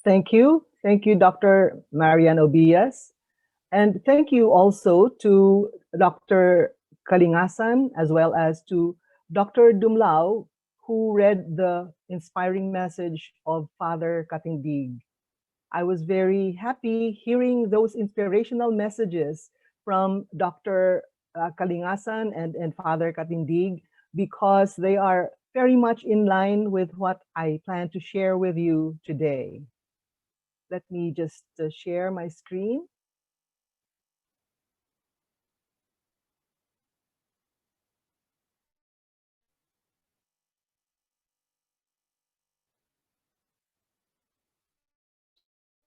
Thank you. Thank you, Dr. Marian Obias. And thank you also to Dr. Kalingasan, as well as to Dr. Dumlao, who read the inspiring message of Father Katindig. I was very happy hearing those inspirational messages from Dr. Kalingasan and Father Katindig, because they are very much in line with what I plan to share with you today. Let me just share my screen.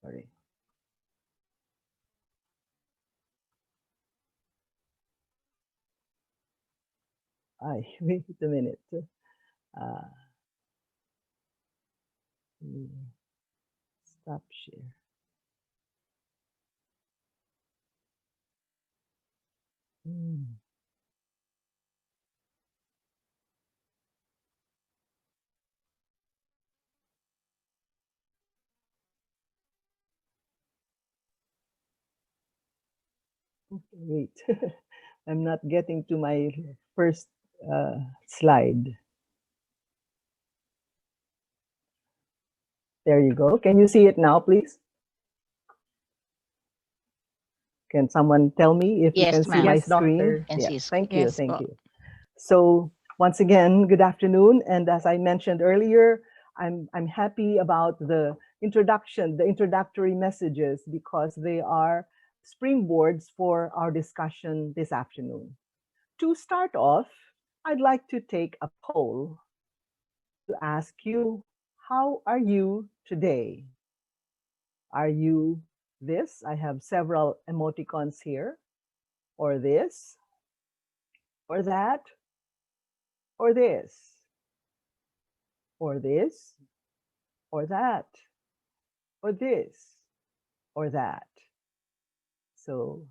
Sorry. Wait a minute. Uh, stop share. Wait, I'm not getting to my first slide. There you go. Can you see it now, please? Can someone tell me if you can see my screen? Yes, thank you, thank you. So once again, good afternoon. And as I mentioned earlier, I'm happy about the introductory messages, because they are springboards for our discussion this afternoon. To start off, I'd like to take a poll to ask you, how are you today? Are you this? I have several emoticons here, or this, or that, or this, or this, or that, or this, or that. So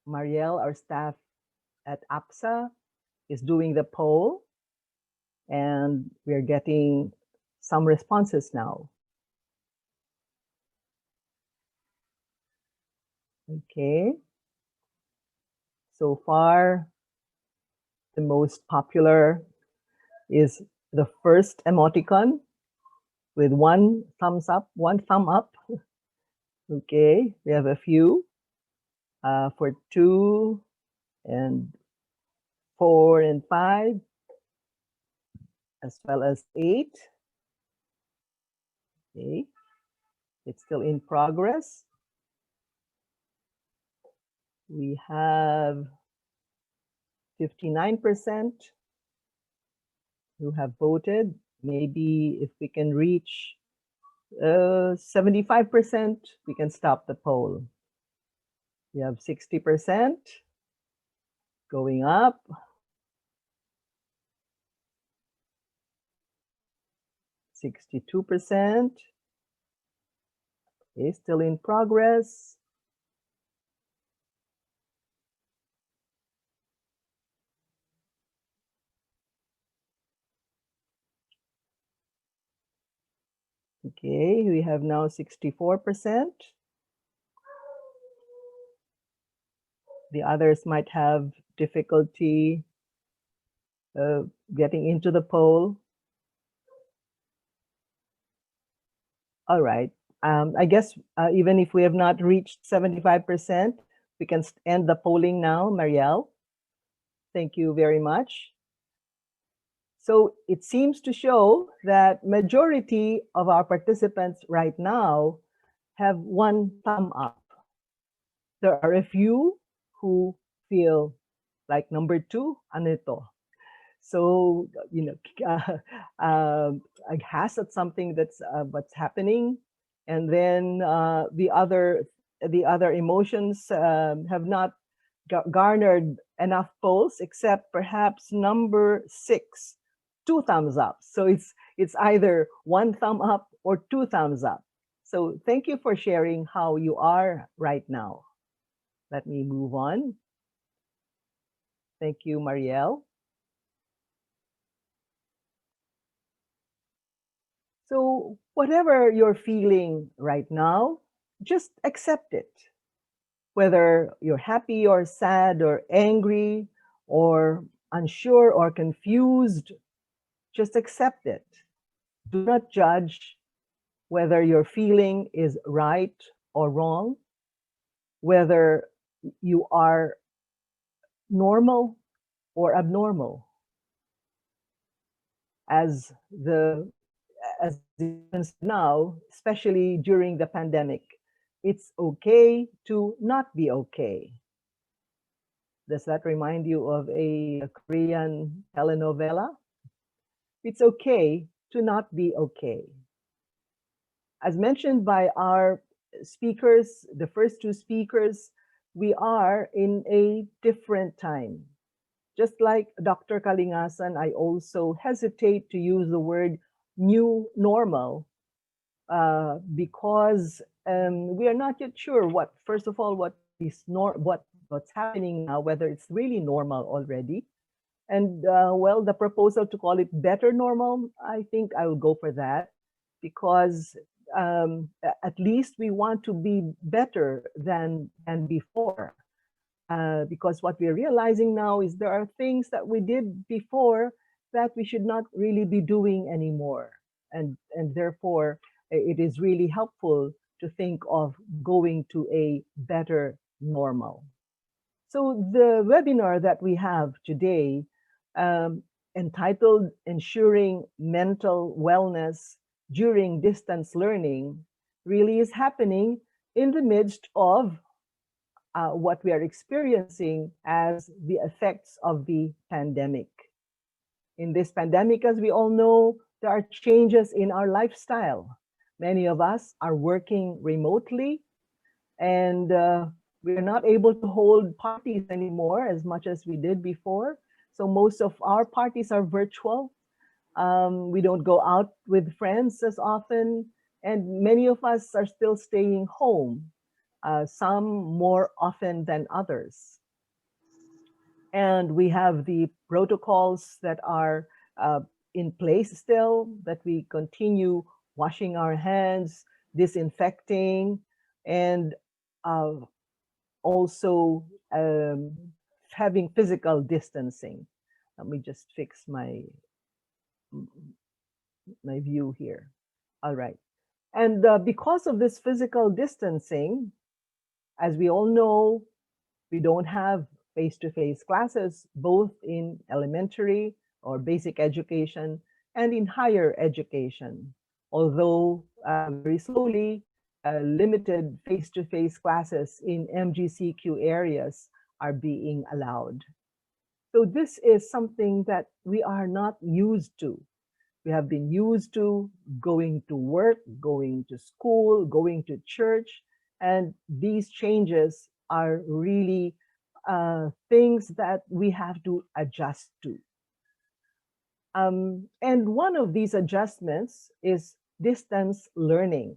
Marielle, our staff at APSA, is doing the poll, and we're getting some responses now. Okay. So far, the most popular is the first emoticon with one thumbs up, one thumb up. Okay, we have a few for 2 and 4 and 5, as well as 8. Okay, it's still in progress. We have 59% who have voted. Maybe if we can reach 75%, we can stop the poll. We have 60% going up. 62% is still in progress. Okay, we have now 64%. The others might have difficulty getting into the poll. All right. I guess even if we have not reached 75%, we can end the polling now, Marielle. Thank you very much. So it seems to show that majority of our participants right now have one thumb up. There are a few who feel like number 2, ano ito? So, you know, has at something that's what's happening, and then the other emotions have not garnered enough polls, except perhaps number 6, 2 thumbs up. So it's either 1 thumb up or 2 thumbs up. So thank you for sharing how you are right now. Let me move on. Thank you, Marielle. So whatever you're feeling right now, just accept it. Whether you're happy or sad or angry or unsure or confused, just accept it. Do not judge whether your feeling is right or wrong, whether you are normal or abnormal. As it happens now, especially during the pandemic, it's okay to not be okay. Does that remind you of a Korean telenovela? It's okay to not be okay. As mentioned by our speakers, the first two speakers, we are in a different time. Just like Dr. Kalingasan, I also hesitate to use the word new normal because we are not yet sure what, first of all, what's happening now, whether it's really normal already. And well, the proposal to call it better normal, I think I will go for that because at least we want to be better than before. Because what we're realizing now is there are things that we did before that we should not really be doing anymore. And therefore, it is really helpful to think of going to a better normal. So the webinar that we have today, entitled Ensuring Mental Wellness During Distance Learning, really is happening in the midst of what we are experiencing as the effects of the pandemic. In this pandemic, as we all know, there are changes in our lifestyle. Many of us are working remotely, and we're not able to hold parties anymore as much as we did before. So most of our parties are virtual. We don't go out with friends as often, and many of us are still staying home, some more often than others. And we have the protocols that are in place still, that we continue washing our hands, disinfecting, and also having physical distancing. Let me just fix my view here. All right. And because of this physical distancing, as we all know, we don't have face-to-face classes, both in elementary or basic education and in higher education. Although very slowly, limited face-to-face classes in MGCQ areas are being allowed. So this is something that we are not used to. We have been used to going to work, going to school, going to church, and these changes are really things that we have to adjust to. And one of these adjustments is distance learning.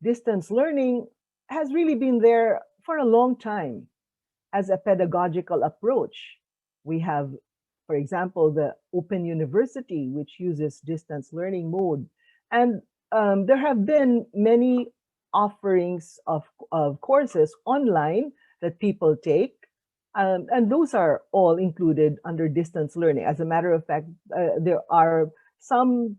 Distance learning has really been there for a long time as a pedagogical approach. We have, for example, the Open University, which uses distance learning mode. And there have been many offerings of courses online that people take. And those are all included under distance learning. As a matter of fact, there are some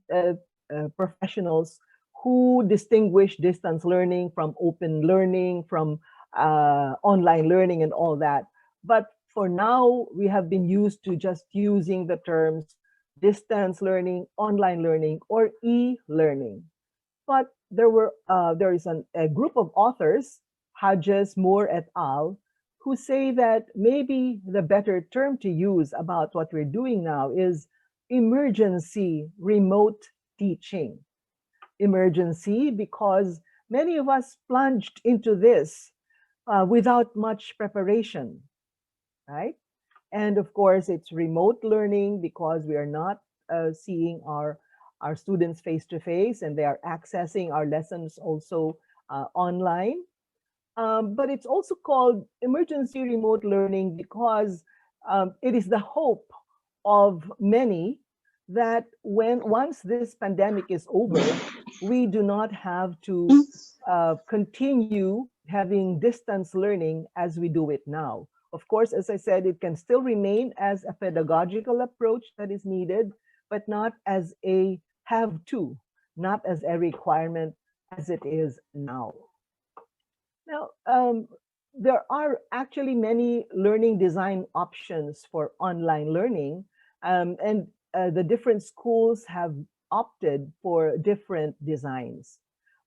professionals who distinguish distance learning from open learning, from online learning and all that. But for now, we have been used to just using the terms distance learning, online learning, or e-learning. But there is a group of authors, Hodges, Moore et al., who say that maybe the better term to use about what we're doing now is emergency remote teaching. Emergency because many of us plunged into this without much preparation, right? And of course, it's remote learning because we are not seeing our students face to face, and they are accessing our lessons also online. But it's also called emergency remote learning because it is the hope of many that once this pandemic is over, we do not have to continue having distance learning as we do it now. Of course, as I said, it can still remain as a pedagogical approach that is needed, but not as a have to, not as a requirement as it is now. Now, there are actually many learning design options for online learning, and the different schools have opted for different designs.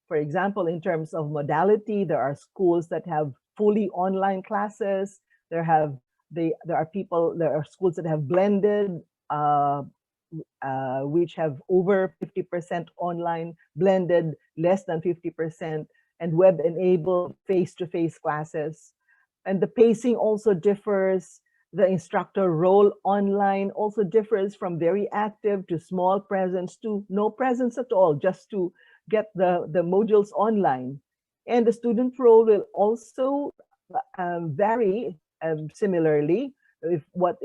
For example, in terms of modality, there are schools that have fully online classes. There are schools that have blended, which have over 50% online, blended less than 50%, and web-enabled face-to-face classes. And the pacing also differs. The instructor role online also differs from very active to small presence to no presence at all, just to get the modules online. And the student role will also vary similarly. What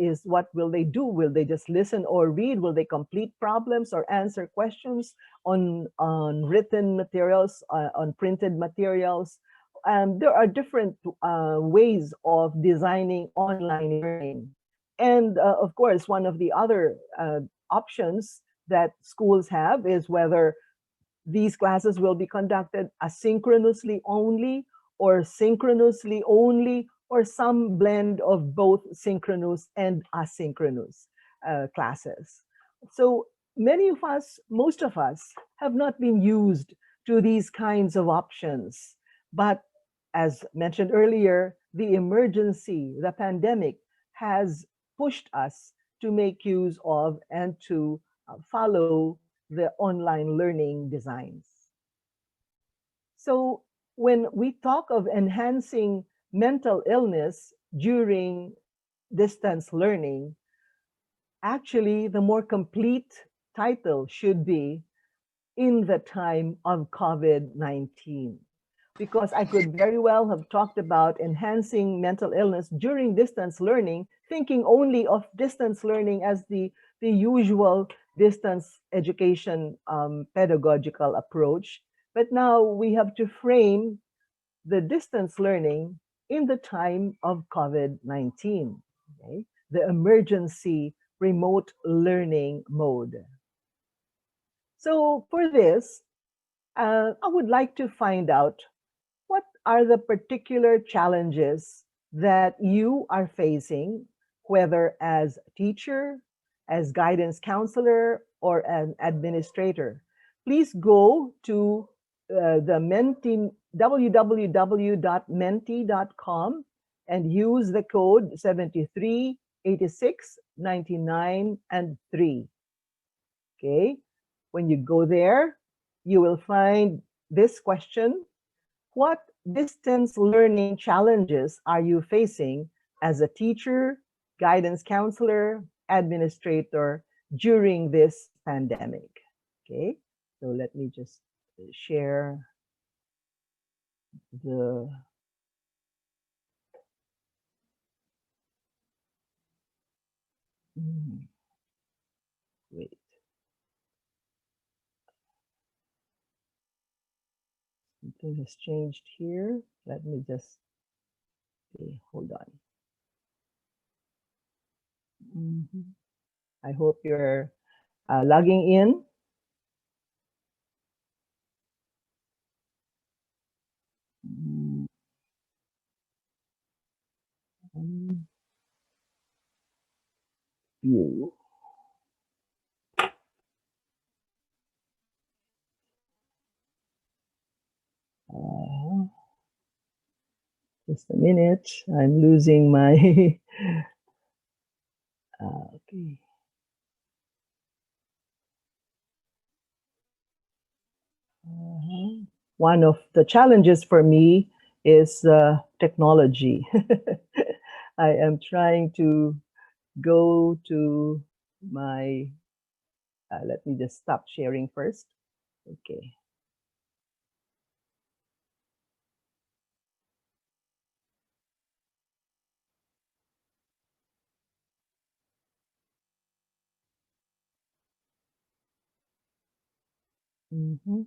will they do? Will they just listen or read? Will they complete problems or answer questions on written materials, on printed materials? There are different ways of designing online learning. And of course, one of the other options that schools have is whether these classes will be conducted asynchronously only, or synchronously only, or some blend of both synchronous and asynchronous classes. So many of us, most of us, have not been used to these kinds of options. But as mentioned earlier, the emergency, the pandemic, has pushed us to make use of and to follow the online learning designs. So when we talk of enhancing mental illness during distance learning, actually the more complete title should be "In the Time of COVID-19." Because I could very well have talked about enhancing mental illness during distance learning, thinking only of distance learning as the usual distance education pedagogical approach. But now we have to frame the distance learning in the time of COVID-19, okay? The emergency remote learning mode. So for this, I would like to find out what are the particular challenges that you are facing, whether as teacher, as guidance counselor, or an administrator. Please go to the Menti, www.menti.com, and use the code 73 86 99 and 3. Okay, when you go there, you will find this question: what distance learning challenges are you facing as a teacher, guidance counselor, administrator during this pandemic? Okay, so let me just share the wait. Something has changed here. Let me just hold on. I hope you're logging in. View. Just a minute, I'm losing my okay. One of the challenges for me is technology. I am trying to go to my, let me just stop sharing first. Okay. Mm-hmm.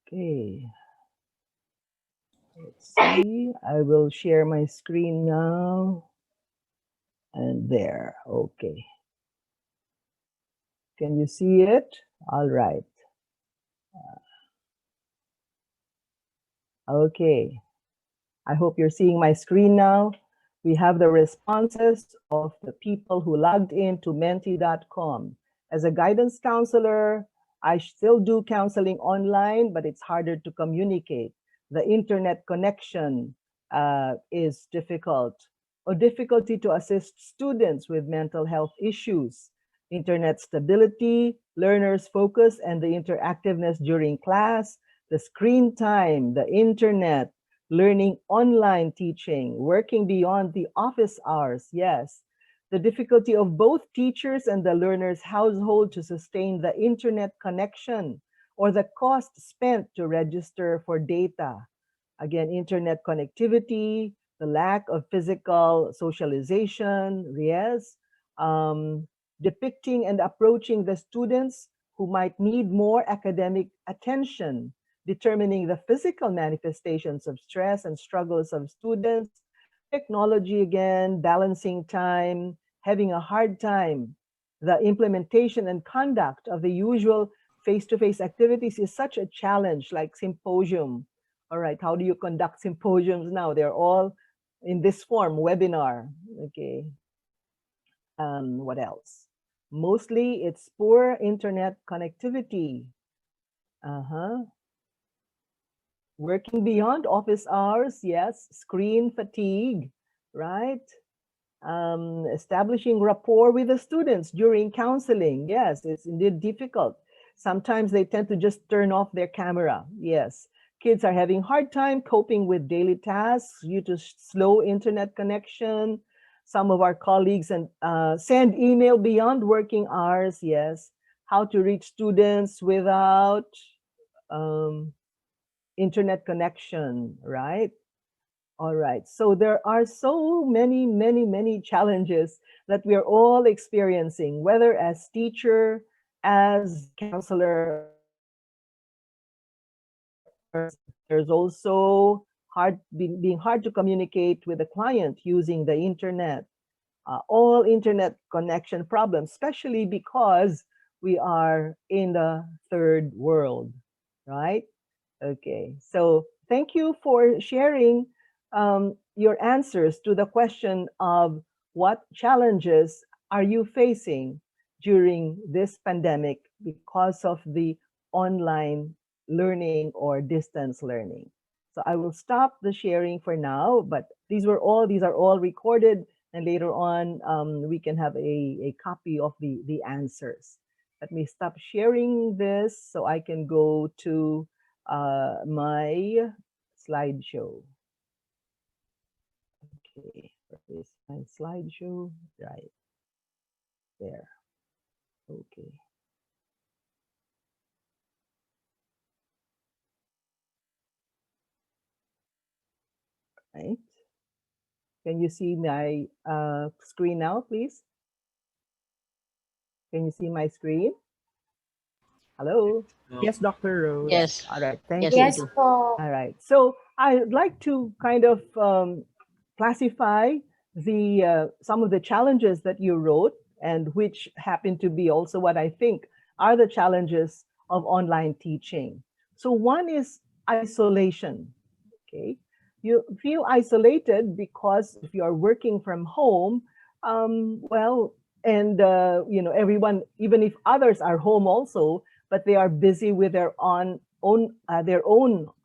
Okay. Let's see. I will share my screen now. And there. Okay. Can you see it? All right. Okay. I hope you're seeing my screen now. We have the responses of the people who logged in to menti.com. As a guidance counselor, I still do counseling online, but it's harder to communicate. The internet connection is difficult, or difficulty to assist students with mental health issues. Internet stability, learners' focus, and the interactiveness during class, the screen time, the internet, learning online teaching, working beyond the office hours, yes. The difficulty of both teachers and the learner's household to sustain the internet connection, or the cost spent to register for data. Again, internet connectivity, the lack of physical socialization, yes. Depicting and approaching the students who might need more academic attention, determining the physical manifestations of stress and struggles of students, technology again, balancing time, having a hard time. The implementation and conduct of the usual face-to-face activities is such a challenge, like symposium. All right, how do you conduct symposiums now? They're all in this form, webinar. Okay. What else? Mostly it's poor internet connectivity. Working beyond office hours, yes. Screen fatigue, right? Establishing rapport with the students during counseling, yes, it's indeed difficult. Sometimes they tend to just turn off their camera, yes. Kids are having hard time coping with daily tasks due to slow internet connection. Some of our colleagues send email beyond working hours, yes. How to reach students without internet connection, right? All right, so there are so many challenges that we are all experiencing, whether as teacher, as counselor. There's also being hard to communicate with the client using the internet. All internet connection problems, especially because we are in the third world, right? Okay, so thank you for sharing your answers to the question of what challenges are you facing during this pandemic because of the online learning or distance learning. So I will stop the sharing for now, but these are all recorded, and later on we can have a copy of the answers. Let me stop sharing this so I can go to my slideshow. Okay, where is my slideshow? Right there. Okay. Right. Can you see my screen now, please? Can you see my screen? Hello? Yes, Dr. Rose. Yes. All right, thank Yes, you. yes. All right, so I'd like to kind of classify some of the challenges that you wrote, and which happen to be also what I think are the challenges of online teaching. So one is isolation, okay? You feel isolated because if you're working from home, well, and everyone, even if others are home also, but they are busy with their own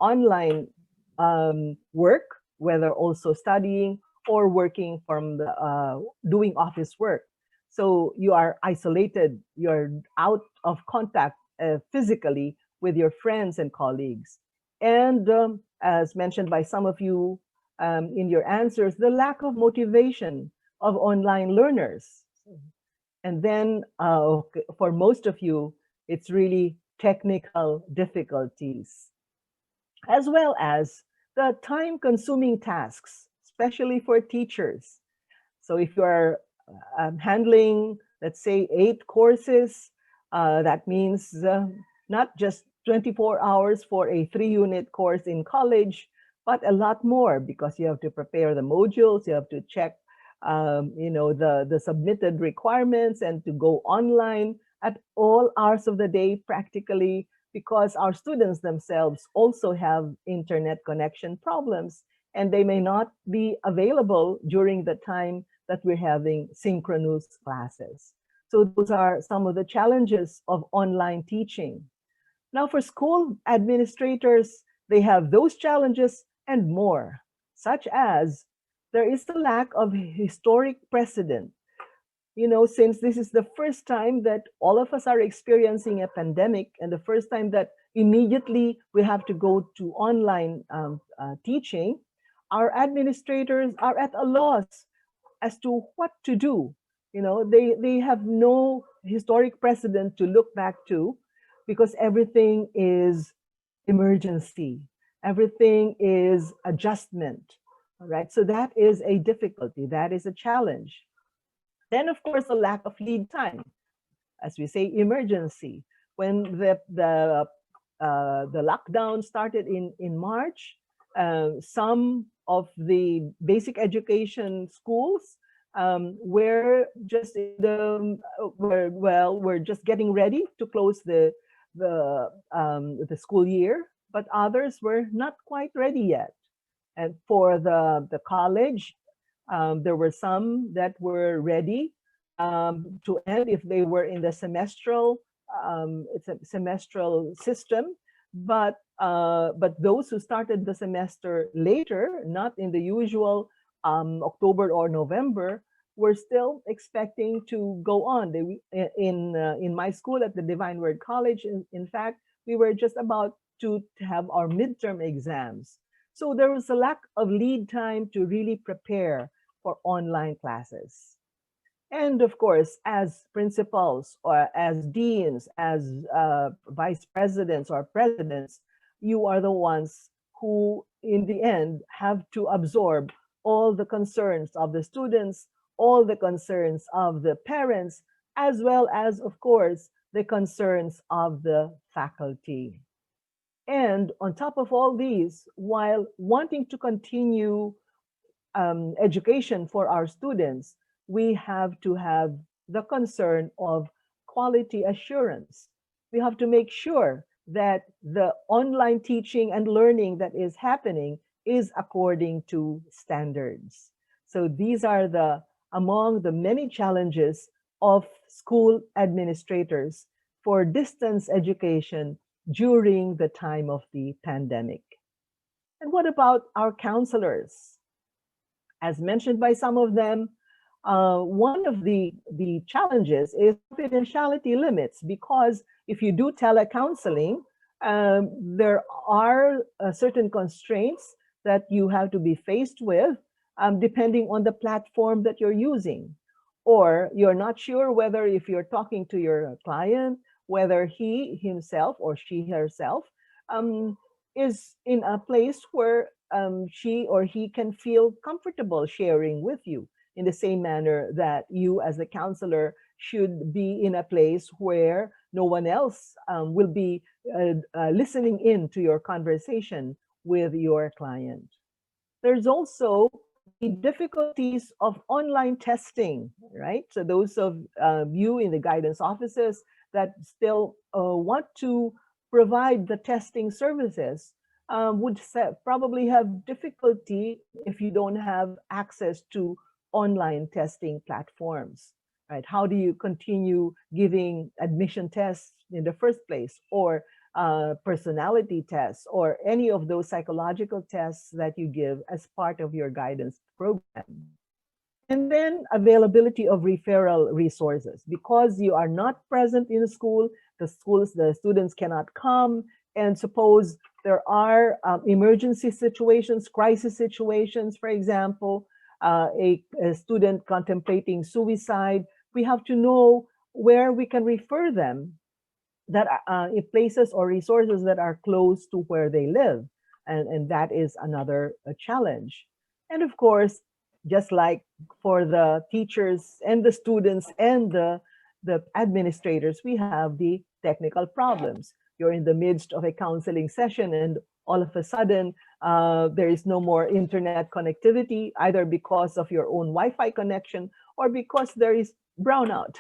online work, whether also studying or working from the doing office work. So you are isolated, you're out of contact physically with your friends and colleagues. And as mentioned by some of you in your answers, the lack of motivation of online learners. And then for most of you, it's really technical difficulties, as well as the time-consuming tasks, especially for teachers. So if you are handling let's say 8 courses. That means not just 24 hours for a 3-unit course in college, but a lot more, because you have to prepare the modules, you have to check the submitted requirements, and to go online at all hours of the day practically, because our students themselves also have internet connection problems, and they may not be available during the time that we're having synchronous classes. So those are some of the challenges of online teaching. Now, for school administrators, they have those challenges and more, such as there is the lack of historic precedent. Since this is the first time that all of us are experiencing a pandemic, and the first time that immediately we have to go to online teaching, our administrators are at a loss as to what to do. They have no historic precedent to look back to, because everything is emergency. Everything is adjustment, all right? So that is a difficulty, that is a challenge. Then, of course, the lack of lead time. As we say, emergency. When the lockdown started in March, some of the basic education schools were just we're just getting ready to close the school year, but others were not quite ready yet. And for the college, there were some that were ready to end if they were in the semestral system, but those who started the semester later, not in the usual October or November, were still expecting to go on. In my school at the Divine Word College, in fact, we were just about to have our midterm exams. So there was a lack of lead time to really prepare for online classes. And of course, as principals or as deans, as vice presidents or presidents, you are the ones who, in the end, have to absorb all the concerns of the students, all the concerns of the parents, as well as, of course, the concerns of the faculty. And on top of all these, while wanting to continue education for our students, we have to have the concern of quality assurance. We have to make sure that the online teaching and learning that is happening is according to standards. So these are among the many challenges of school administrators for distance education during the time of the pandemic. And what about our counselors? As mentioned by some of them, one of the challenges is confidentiality limits, because if you do telecounseling, there are certain constraints that you have to be faced with depending on the platform that you're using. Or you're not sure whether, if you're talking to your client, whether he himself or she herself is in a place where she or he can feel comfortable sharing with you, in the same manner that you as a counselor should be in a place where no one else will be listening in to your conversation with your client. There's also the difficulties of online testing, right? So those of you in the guidance offices that still want to provide the testing services would probably have difficulty if you don't have access to online testing platforms, right? How do you continue giving admission tests in the first place, or personality tests, or any of those psychological tests that you give as part of your guidance program? And then availability of referral resources. Because you are not present in the school, the students cannot come, and suppose there are emergency situations, crisis situations, for example, a student contemplating suicide, we have to know where we can refer them, that in places or resources that are close to where they live. And that is another challenge. And of course, just like for the teachers and the students and the administrators, we have the technical problems. You're in the midst of a counseling session and all of a sudden there is no more internet connectivity, either because of your own Wi-Fi connection or because there is brownout.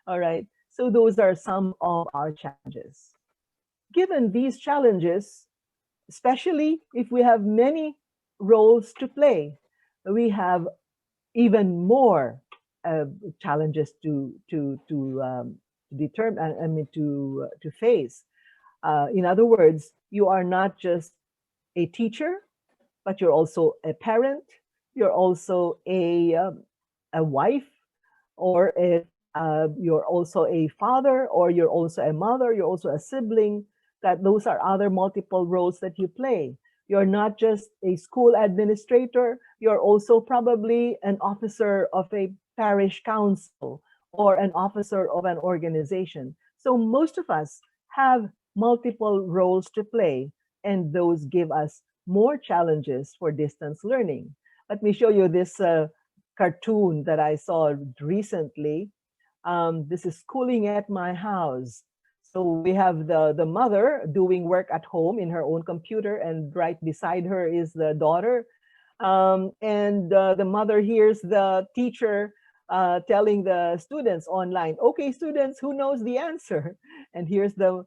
All right. So those are some of our challenges. Given these challenges, especially if we have many roles to play, we have even more challenges to determine. I mean, to face. In other words, you are not just a teacher, but you're also a parent. You're also a wife, or you're also a father, or you're also a mother. You're also a sibling. That those are other multiple roles that you play. You're not just a school administrator, you're also probably an officer of a parish council or an officer of an organization. So most of us have multiple roles to play, and those give us more challenges for distance learning. Let me show you this cartoon that I saw recently. This is schooling at my house. So we have the mother doing work at home in her own computer, and right beside her is the daughter. The mother hears the teacher telling the students online, okay, students, who knows the answer? And here's the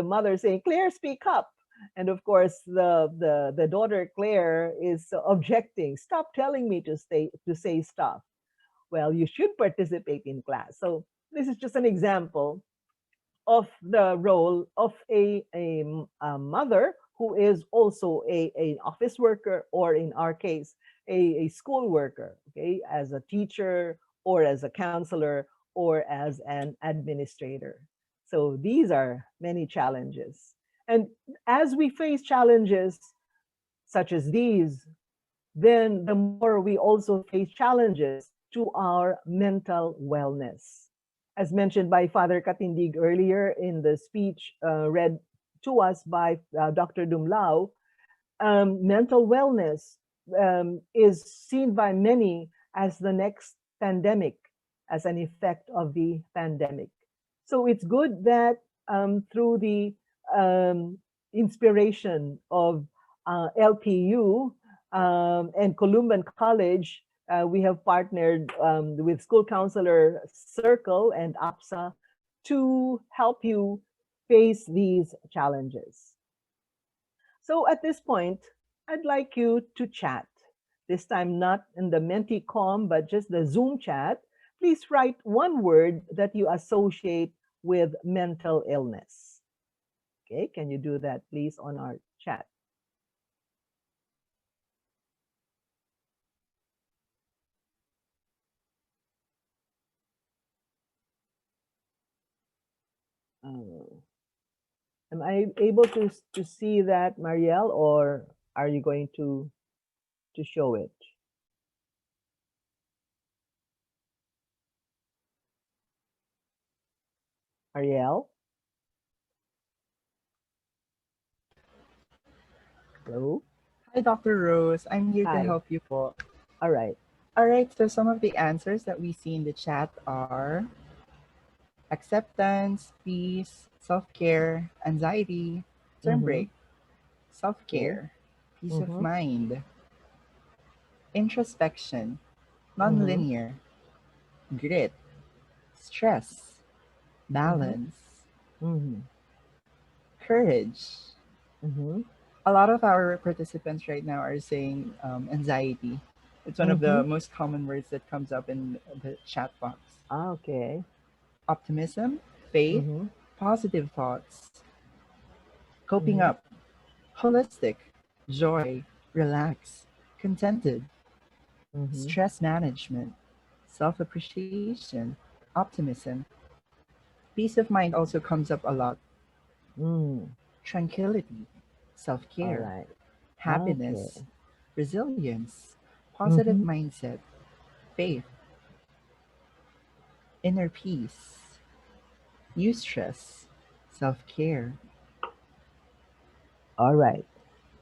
mother saying, Claire, speak up. And of course, the daughter, Claire, is objecting, stop telling me to say stuff. Well, you should participate in class. So this is just an example of the role of a mother who is also an office worker, or in our case, a school worker, okay, as a teacher or as a counselor or as an administrator. So these are many challenges. And as we face challenges such as these, then the more we also face challenges to our mental wellness. As mentioned by Father Katindig earlier in the speech read to us by Dr. Dumlao, mental wellness is seen by many as the next pandemic, as an effect of the pandemic. So it's good that through the inspiration of LPU and Columban College, we have partnered with School Counselor Circle and APSA to help you face these challenges. So at this point, I'd like you to chat. This time not in the Menti-Com, but just the Zoom chat. Please write one word that you associate with mental illness. Okay, can you do that please on our chat? Am I able to see that, Marielle, or are you going to show it? Ariel? Hello? Hi, Dr. Rose. I'm here Hi. to help you po. All right. All right, so some of the answers that we see in the chat are acceptance, peace, self-care, anxiety, term break, self-care, peace of mind, introspection, non-linear, grit, stress, balance, courage. A lot of our participants right now are saying anxiety. It's one of the most common words that comes up in the chat box. Okay. Optimism, faith, positive thoughts, coping up, holistic, joy, relax, contented, stress management, self-appreciation, optimism. Peace of mind also comes up a lot. Tranquility, self-care, right. happiness, resilience, positive mindset, faith, inner peace, eustress, self-care. All right.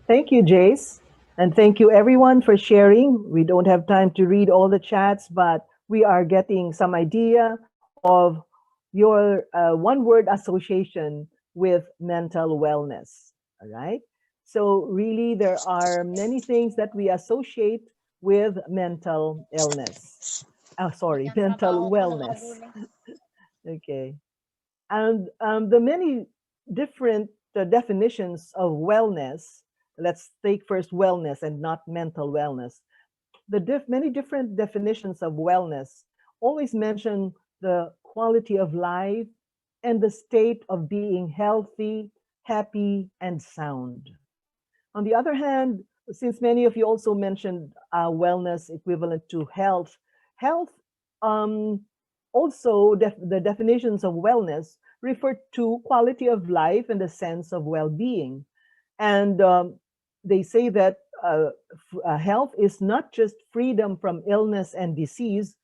Thank you, Jace. And thank you everyone for sharing. We don't have time to read all the chats, but we are getting some idea of your one-word association with mental wellness, all right? So really there are many things that we associate with mental illness. Oh, sorry, mental wellness. Okay. And the many different definitions of wellness, let's take first wellness and not mental wellness. The many different definitions of wellness always mention the quality of life and the state of being healthy, happy, and sound. On the other hand, since many of you also mentioned wellness equivalent to health, health um, also the definitions of wellness refer to quality of life and the sense of well-being. And they say that health is not just freedom from illness and disease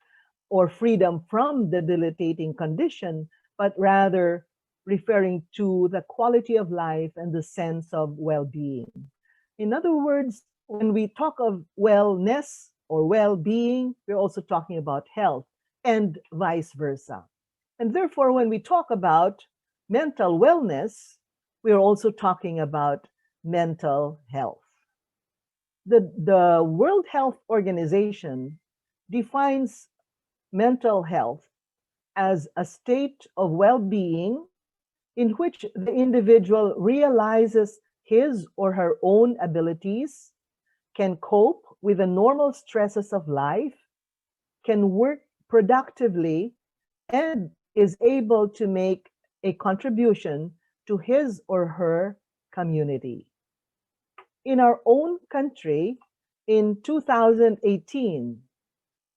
or freedom from the debilitating condition, but rather referring to the quality of life and the sense of well-being. In other words, when we talk of wellness or well-being, we're also talking about health and vice versa. And therefore, when we talk about mental wellness, we're also talking about mental health. The World Health Organization defines mental health as a state of well-being in which the individual realizes his or her own abilities, can cope with the normal stresses of life, can work productively, and is able to make a contribution to his or her community. In our own country, in 2018,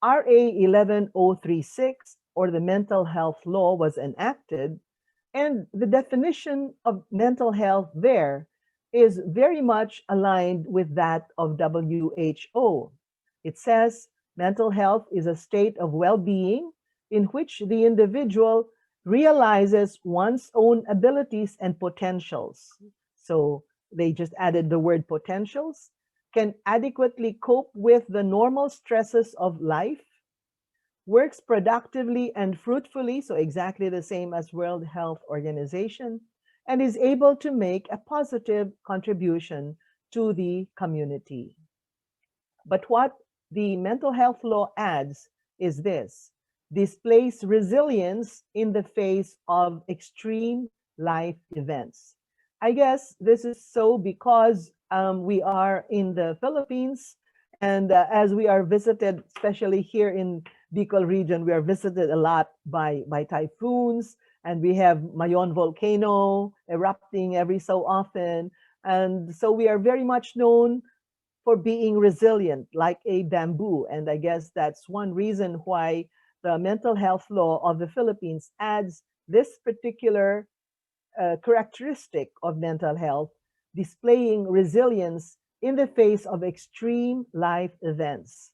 RA 11036, or the Mental Health Law, was enacted, and the definition of mental health there is very much aligned with that of WHO. It says mental health is a state of well-being in which the individual realizes one's own abilities and potentials. So they just added the word potentials, can adequately cope with the normal stresses of life, works productively and fruitfully, so exactly the same as World Health Organization, and is able to make a positive contribution to the community. But what the mental health law adds is this: displays resilience in the face of extreme life events. I guess this is so because we are in the Philippines, and as we are visited, especially here in Bicol region, we are visited a lot by typhoons, and we have Mayon volcano erupting every so often. And so we are very much known for being resilient, like a bamboo. And I guess that's one reason why the mental health law of the Philippines adds this particular characteristic of mental health, displaying resilience in the face of extreme life events.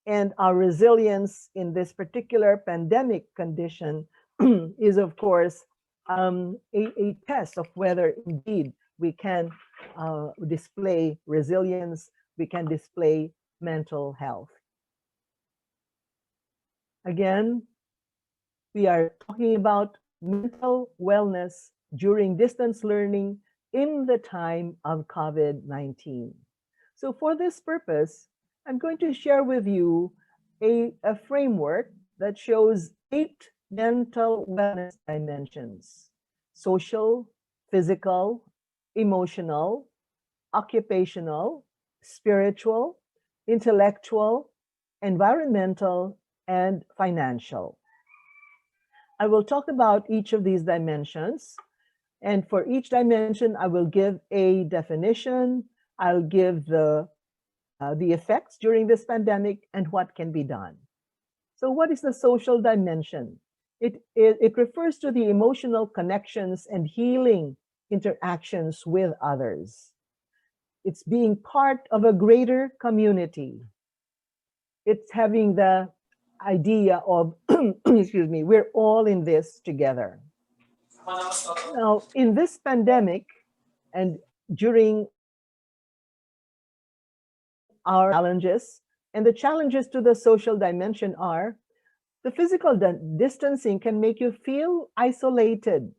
And our resilience in this particular pandemic condition is, of course, a test of whether indeed we can display resilience, we can display mental health. Again, we are talking about mental wellness during distance learning in the time of COVID-19. So for this purpose, I'm going to share with you a framework that shows 8 mental wellness dimensions: social, physical, emotional, occupational, spiritual, intellectual, environmental, and financial. I will talk about each of these dimensions, and for each dimension, I will give a definition. I'll give the effects during this pandemic and what can be done. So what is the social dimension? It refers to the emotional connections and healing interactions with others. It's being part of a greater community. It's having the idea of, excuse me, we're all in this together. Now, in this pandemic and during our challenges. And the challenges to the social dimension are the physical distancing can make you feel isolated,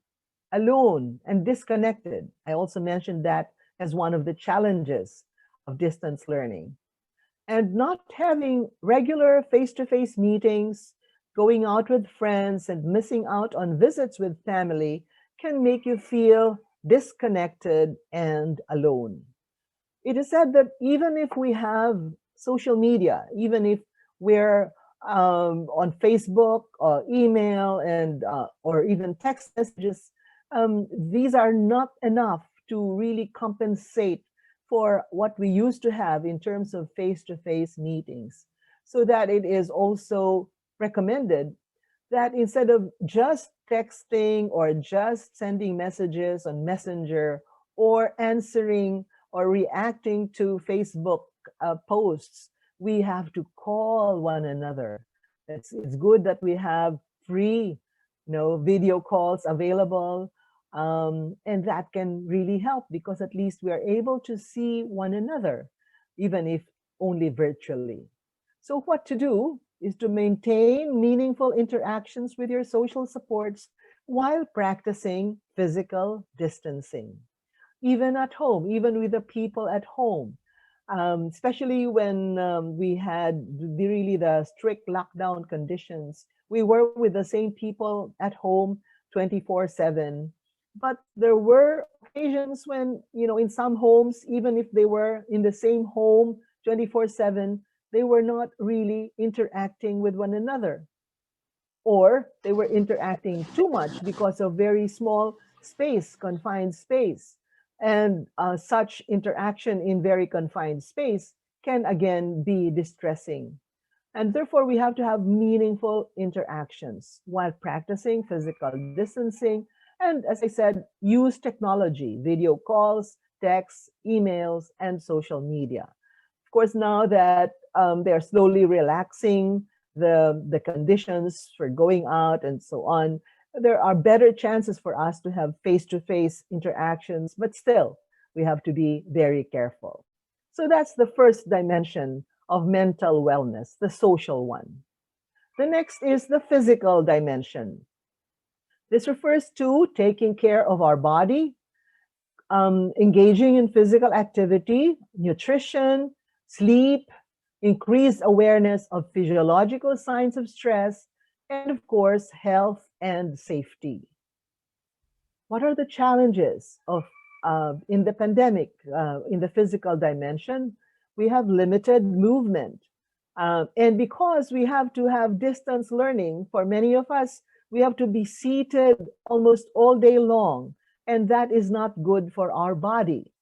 alone, and disconnected. I also mentioned that as one of the challenges of distance learning. And not having regular face-to-face meetings, going out with friends, and missing out on visits with family can make you feel disconnected and alone. It is said that even if we have social media, even if we're on Facebook or email and or even text messages, these are not enough to really compensate for what we used to have in terms of face-to-face meetings. So that it is also recommended that instead of just texting or just sending messages on Messenger or answering or reacting to Facebook posts, we have to call one another. It's good that we have free, video calls available, and that can really help because at least we are able to see one another, even if only virtually. So what to do is to maintain meaningful interactions with your social supports while practicing physical distancing. Even at home, even with the people at home, especially when we had the strict lockdown conditions. We were with the same people at home 24/7. But there were occasions when, in some homes, even if they were in the same home 24/7, they were not really interacting with one another. Or they were interacting too much because of very small space, confined space. And such interaction in very confined space can again be distressing. And therefore, we have to have meaningful interactions while practicing physical distancing. And as I said, use technology, video calls, texts, emails, and social media. Of course, now that they're slowly relaxing the conditions for going out and so on, there are better chances for us to have face-to-face interactions, but still, we have to be very careful. So that's the first dimension of mental wellness, the social one. The next is the physical dimension. This refers to taking care of our body, engaging in physical activity, nutrition, sleep, increased awareness of physiological signs of stress, and of course, health and safety. What are the challenges of in the pandemic, in the physical dimension? We have limited movement. And because we have to have distance learning, for many of us, we have to be seated almost all day long, and that is not good for our body.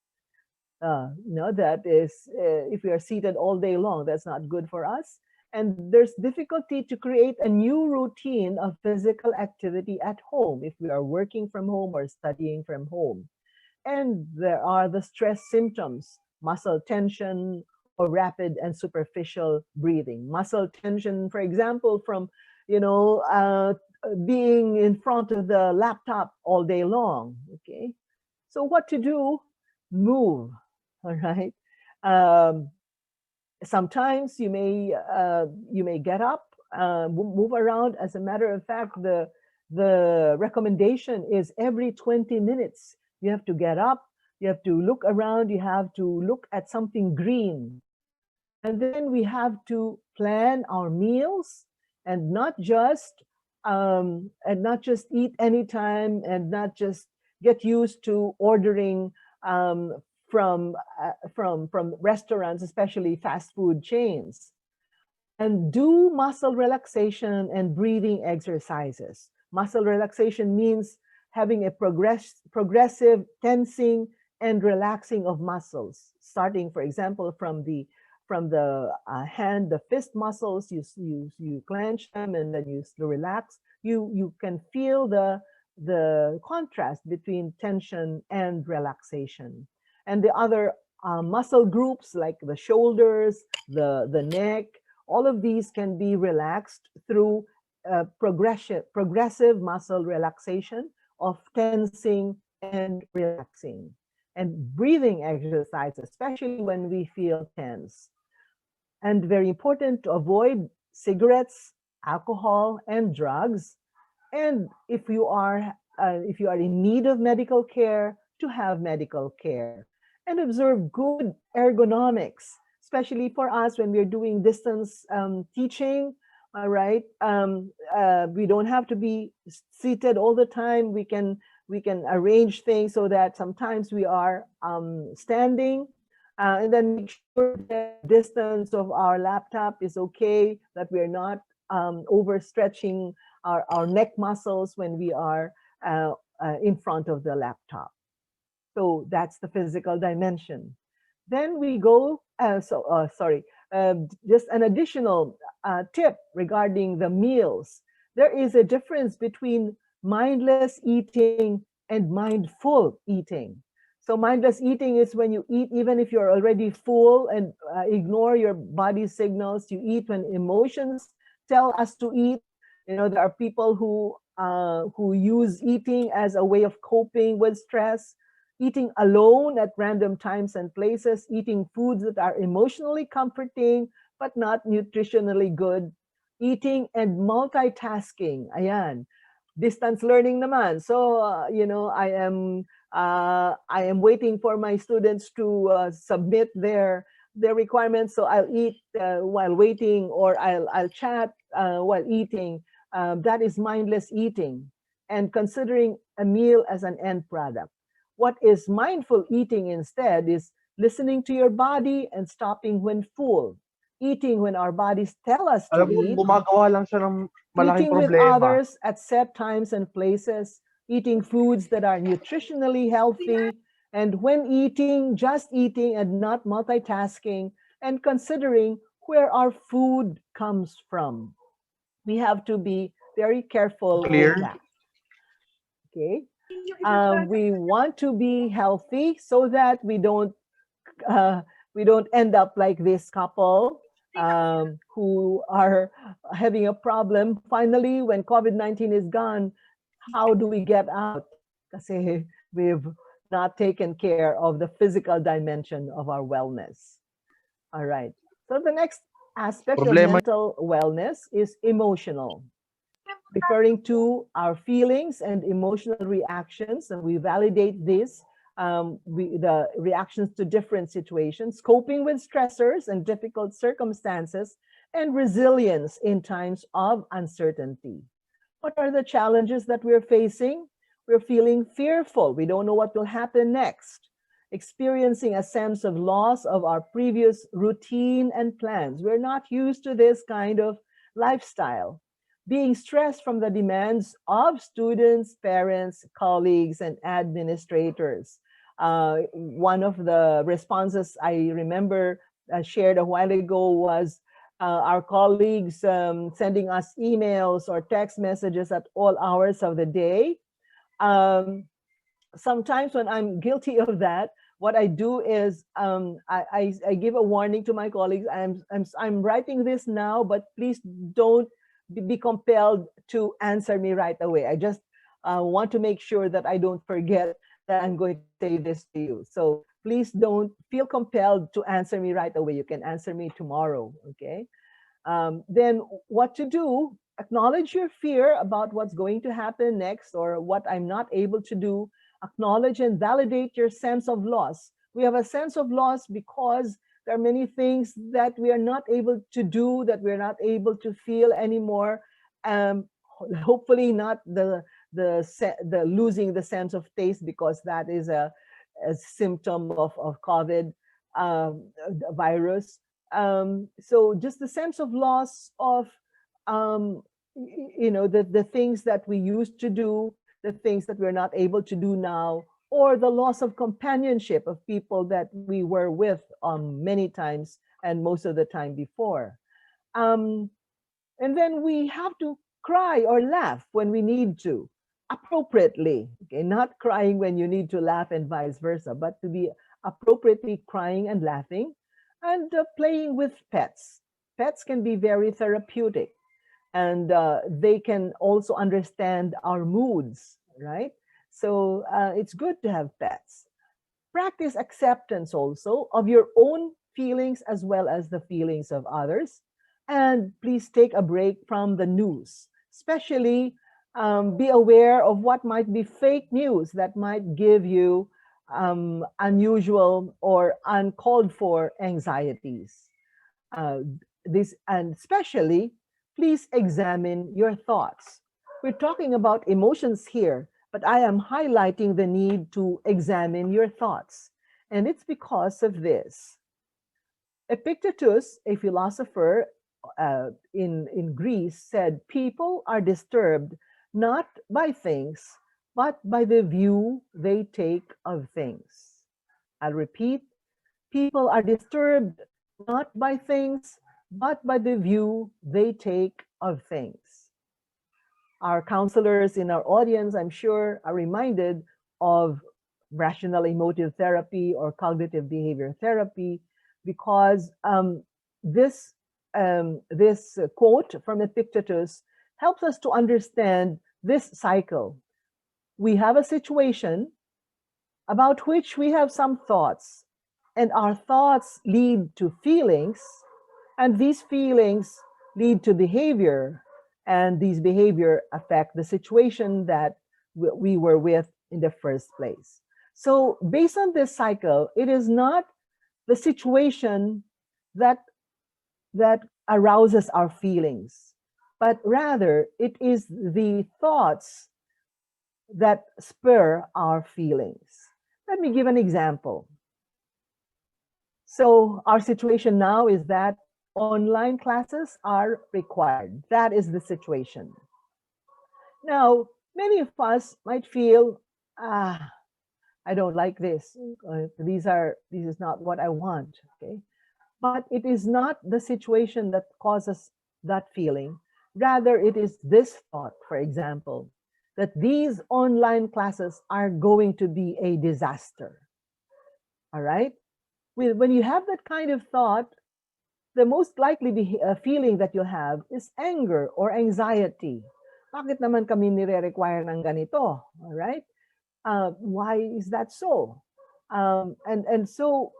That is, if we are seated all day long, that's not good for us. And there's difficulty to create a new routine of physical activity at home if we are working from home or studying from home. And there are the stress symptoms, muscle tension or rapid and superficial breathing. Muscle tension, for example, from, being in front of the laptop all day long, okay? So what to do? Move, all right? Sometimes you may get up, move around. As a matter of fact, the recommendation is every 20 minutes you have to get up, you have to look around, you have to look at something green, and then we have to plan our meals and not just eat anytime and not just get used to ordering from restaurants, especially fast food chains. And do muscle relaxation and breathing exercises. Muscle relaxation means having a progressive tensing and relaxing of muscles, starting, for example, from the hand, the fist muscles. You clench them and then you relax. You can feel the contrast between tension and relaxation. And the other muscle groups like the shoulders, the neck, all of these can be relaxed through progressive muscle relaxation of tensing and relaxing. And breathing exercises, especially when we feel tense. And very important to avoid cigarettes, alcohol, and drugs. And if you are in need of medical care, to have medical care. And observe good ergonomics, especially for us when we're doing distance teaching. All right, we don't have to be seated all the time. We can arrange things so that sometimes we are standing, and then make sure the distance of our laptop is okay, that we're not overstretching our neck muscles when we are in front of the laptop. So that's the physical dimension. Then we go, just an additional tip regarding the meals. There is a difference between mindless eating and mindful eating. So mindless eating is when you eat even if you're already full and ignore your body's signals. You eat when emotions tell us to eat. You know, there are people who use eating as a way of coping with stress, eating alone at random times and places, eating foods that are emotionally comforting but not nutritionally good, eating and multitasking. Ayan, distance learning naman. So I am waiting for my students to submit their requirements. So I'll eat while waiting, or I'll chat while eating. That is mindless eating, and considering a meal as an end product. What is mindful eating instead is listening to your body and stopping when full. Eating when our bodies tell us to eat. Gumagawa lang siya ng malaking Eating with problema. others at set times and places. Eating foods that are nutritionally healthy. And when eating, just eating and not multitasking. And considering where our food comes from. We have to be very careful with that. Okay. We want to be healthy so that we don't end up like this couple who are having a problem. Finally, when COVID-19 is gone, how do we get out? Kasi we've not taken care of the physical dimension of our wellness. All right. So the next aspect of mental wellness is emotional, referring to our feelings and emotional reactions, and we validate this, the reactions to different situations, coping with stressors and difficult circumstances, and resilience in times of uncertainty. What are the challenges that we're facing? We're feeling fearful. We don't know what will happen next. Experiencing a sense of loss of our previous routine and plans. We're not used to this kind of lifestyle. Being stressed from the demands of students, parents, colleagues, and administrators. One of the responses I remember shared a while ago was our colleagues sending us emails or text messages at all hours of the day. Sometimes when I'm guilty of that, what I do is I give a warning to my colleagues. I'm writing this now, but please don't be compelled to answer me right away. I just want to make sure that I don't forget that I'm going to say this to you. So please don't feel compelled to answer me right away. You can answer me tomorrow, okay? Then what to do? Acknowledge your fear about what's going to happen next or what I'm not able to do. Acknowledge and validate your sense of loss. We have a sense of loss because there are many things that we are not able to do, that we're not able to feel anymore. Hopefully not the losing the sense of taste, because that is a symptom of COVID virus. So just the sense of loss of the things that we used to do, the things that we're not able to do now, or the loss of companionship of people that we were with many times and most of the time before. And then we have to cry or laugh when we need to, appropriately. Okay, not crying when you need to laugh and vice versa, but to be appropriately crying and laughing, and playing with pets. Pets can be very therapeutic, and they can also understand our moods, right? So it's good to have pets. Practice acceptance also of your own feelings as well as the feelings of others. And please take a break from the news, especially be aware of what might be fake news that might give you unusual or uncalled for anxieties. And especially, please examine your thoughts. We're talking about emotions here, but I am highlighting the need to examine your thoughts. And it's because of this. Epictetus, a philosopher in Greece, said, people are disturbed not by things, but by the view they take of things. I'll repeat, people are disturbed not by things, but by the view they take of things. Our counselors in our audience, I'm sure, are reminded of rational emotive therapy or cognitive behavior therapy, because this quote from Epictetus helps us to understand this cycle. We have a situation about which we have some thoughts, and our thoughts lead to feelings, and these feelings lead to behavior, and these behavior affect the situation that we were with in the first place. So based on this cycle, it is not the situation that arouses our feelings, but rather it is the thoughts that spur our feelings. Let me give an example. So our situation now is that online classes are required. That is the situation. Now, many of us might feel, I don't like this. This is not what I want. Okay, but it is not the situation that causes that feeling. Rather, it is this thought, for example, that these online classes are going to be a disaster. All right? When you have that kind of thought, the most likely feeling that you have is anger or anxiety. Bakit naman kami nire-require ng ganito? All right? Why is that so? So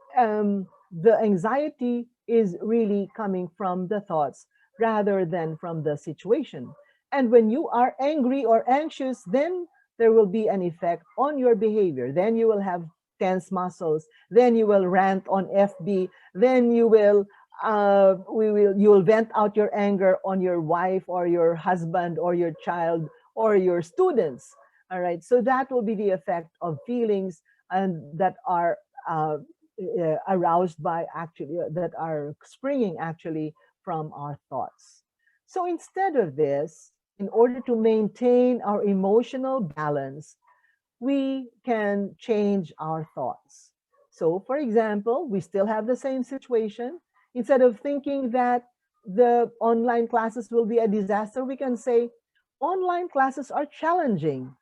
the anxiety is really coming from the thoughts rather than from the situation. And when you are angry or anxious, then there will be an effect on your behavior. Then you will have tense muscles. Then you will rant on FB. Then you will vent out your anger on your wife or your husband or your child or your students. All right, so that will be the effect of feelings and that are aroused by that are springing actually from our thoughts. So instead of this, in order to maintain our emotional balance, we can change our thoughts. So for example, we still have the same situation. Instead of thinking that the online classes will be a disaster, we can say, online classes are challenging,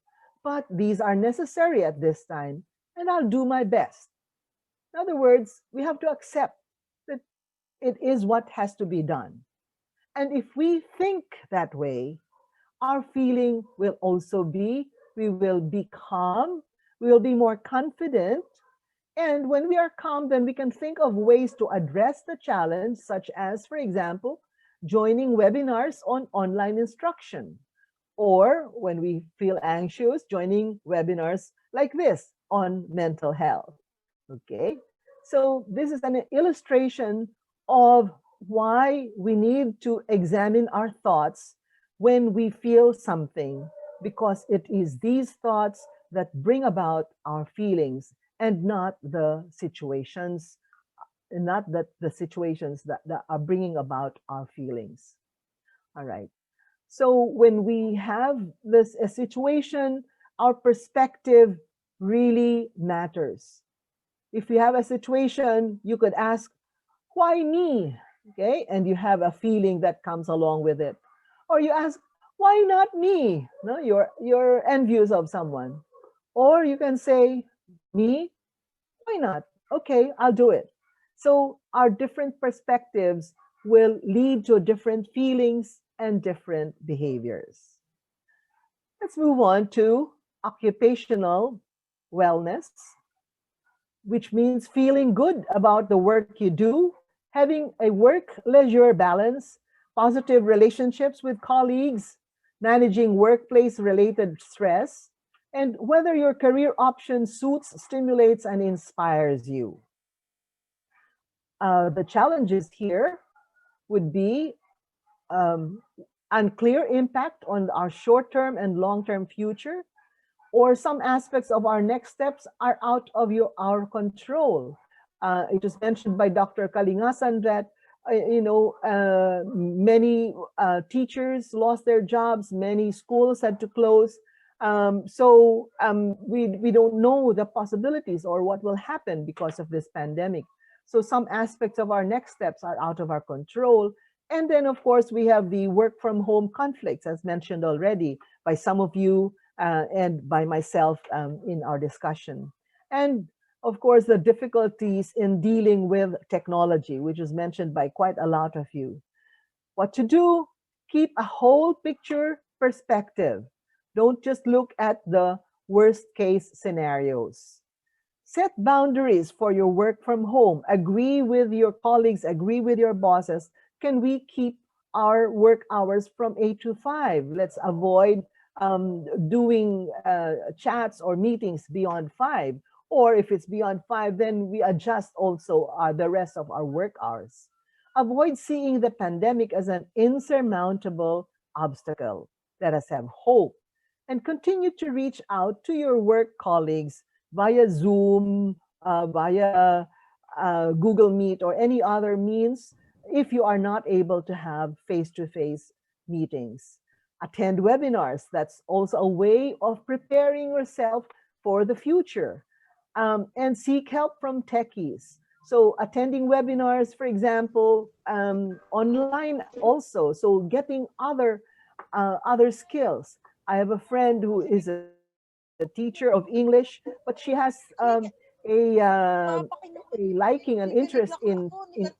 but these are necessary at this time, and I'll do my best. In other words, we have to accept that it is what has to be done. And if we think that way, our feeling will also be, we will be calm, we will be more confident. And when we are calm, then we can think of ways to address the challenge, such as, for example, joining webinars on online instruction. Or when we feel anxious, joining webinars like this on mental health. Okay, so this is an illustration of why we need to examine our thoughts when we feel something, because it is these thoughts that bring about our feelings and not the situations, that are bringing about our feelings. All right. So when we have a situation, our perspective really matters. If you have a situation, you could ask, why me? Okay, and you have a feeling that comes along with it. Or you ask, why not me? No, you're envious of someone. Or you can say, me? Why not? Okay, I'll do it. So our different perspectives will lead to different feelings and different behaviors. Let's move on to occupational wellness. which means feeling good about the work you do, having a work-leisure balance, positive relationships with colleagues, managing workplace-related stress, and whether your career option suits, stimulates, and inspires you. The challenges here would be unclear impact on our short-term and long-term future, or some aspects of our next steps are out of our control. It was mentioned by Dr. Kalingasan that many teachers lost their jobs, many schools had to close. We don't know the possibilities or what will happen because of this pandemic. So some aspects of our next steps are out of our control. And then, of course, we have the work from home conflicts, as mentioned already by some of you and by myself in our discussion. And of course, the difficulties in dealing with technology, which is mentioned by quite a lot of you. What to do? Keep a whole picture perspective. Don't just look at the worst case scenarios. Set boundaries for your work from home. Agree with your colleagues, agree with your bosses. Can we keep our work hours from 8 to 5? Let's avoid doing chats or meetings beyond 5. Or if it's beyond 5, then we adjust also the rest of our work hours. Avoid seeing the pandemic as an insurmountable obstacle. Let us have hope and continue to reach out to your work colleagues via Zoom, via Google Meet, or any other means if you are not able to have face-to-face meetings. Attend webinars. That's also a way of preparing yourself for the future. And seek help from techies. So attending webinars, for example, online also. So getting other skills. I have a friend who is a teacher of English, but she has a liking and interest in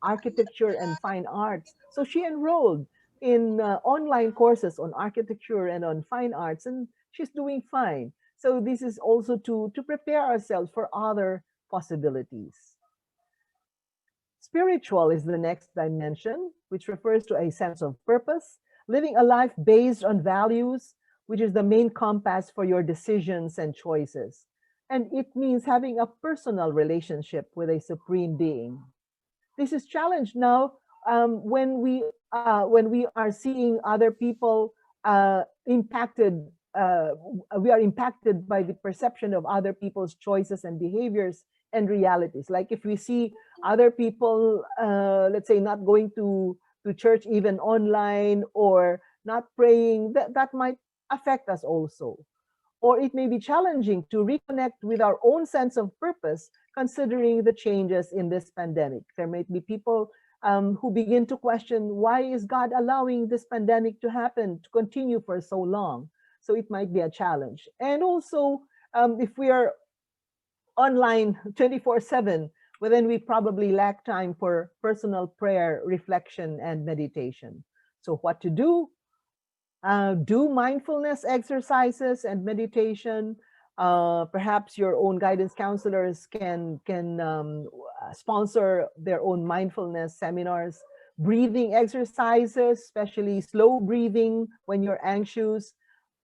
architecture and fine arts. So she enrolled in online courses on architecture and on fine arts, and she's doing fine. So this is also to prepare ourselves for other possibilities. Spiritual is the next dimension, which refers to a sense of purpose, living a life based on values, which is the main compass for your decisions and choices. And it means having a personal relationship with a supreme being. This is challenged now when we are seeing other people impacted. We are impacted by the perception of other people's choices and behaviors and realities. Like if we see other people, let's say, not going to church even online or not praying, that might affect us also. Or it may be challenging to reconnect with our own sense of purpose, considering the changes in this pandemic. There might be people who begin to question, why is God allowing this pandemic to happen, to continue for so long? So it might be a challenge. And also, if we are online 24/7, well, then we probably lack time for personal prayer, reflection, and meditation. So what to do? Do mindfulness exercises and meditation. Perhaps your own guidance counselors can sponsor their own mindfulness seminars. Breathing exercises, especially slow breathing when you're anxious.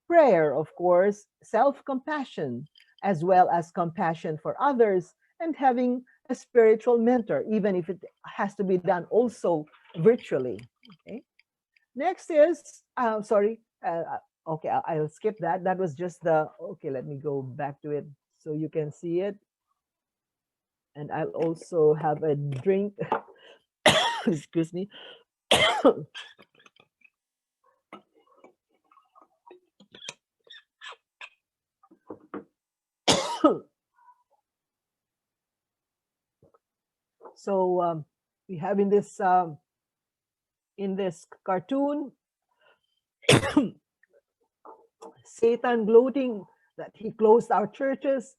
Prayer, of course, self-compassion, as well as compassion for others, and having a spiritual mentor, even if it has to be done also virtually. Okay. Next is, okay, I'll skip that. That was just okay, let me go back to it so you can see it. And I'll also have a drink. Excuse me. So we have in this cartoon, Satan gloating that he closed our churches,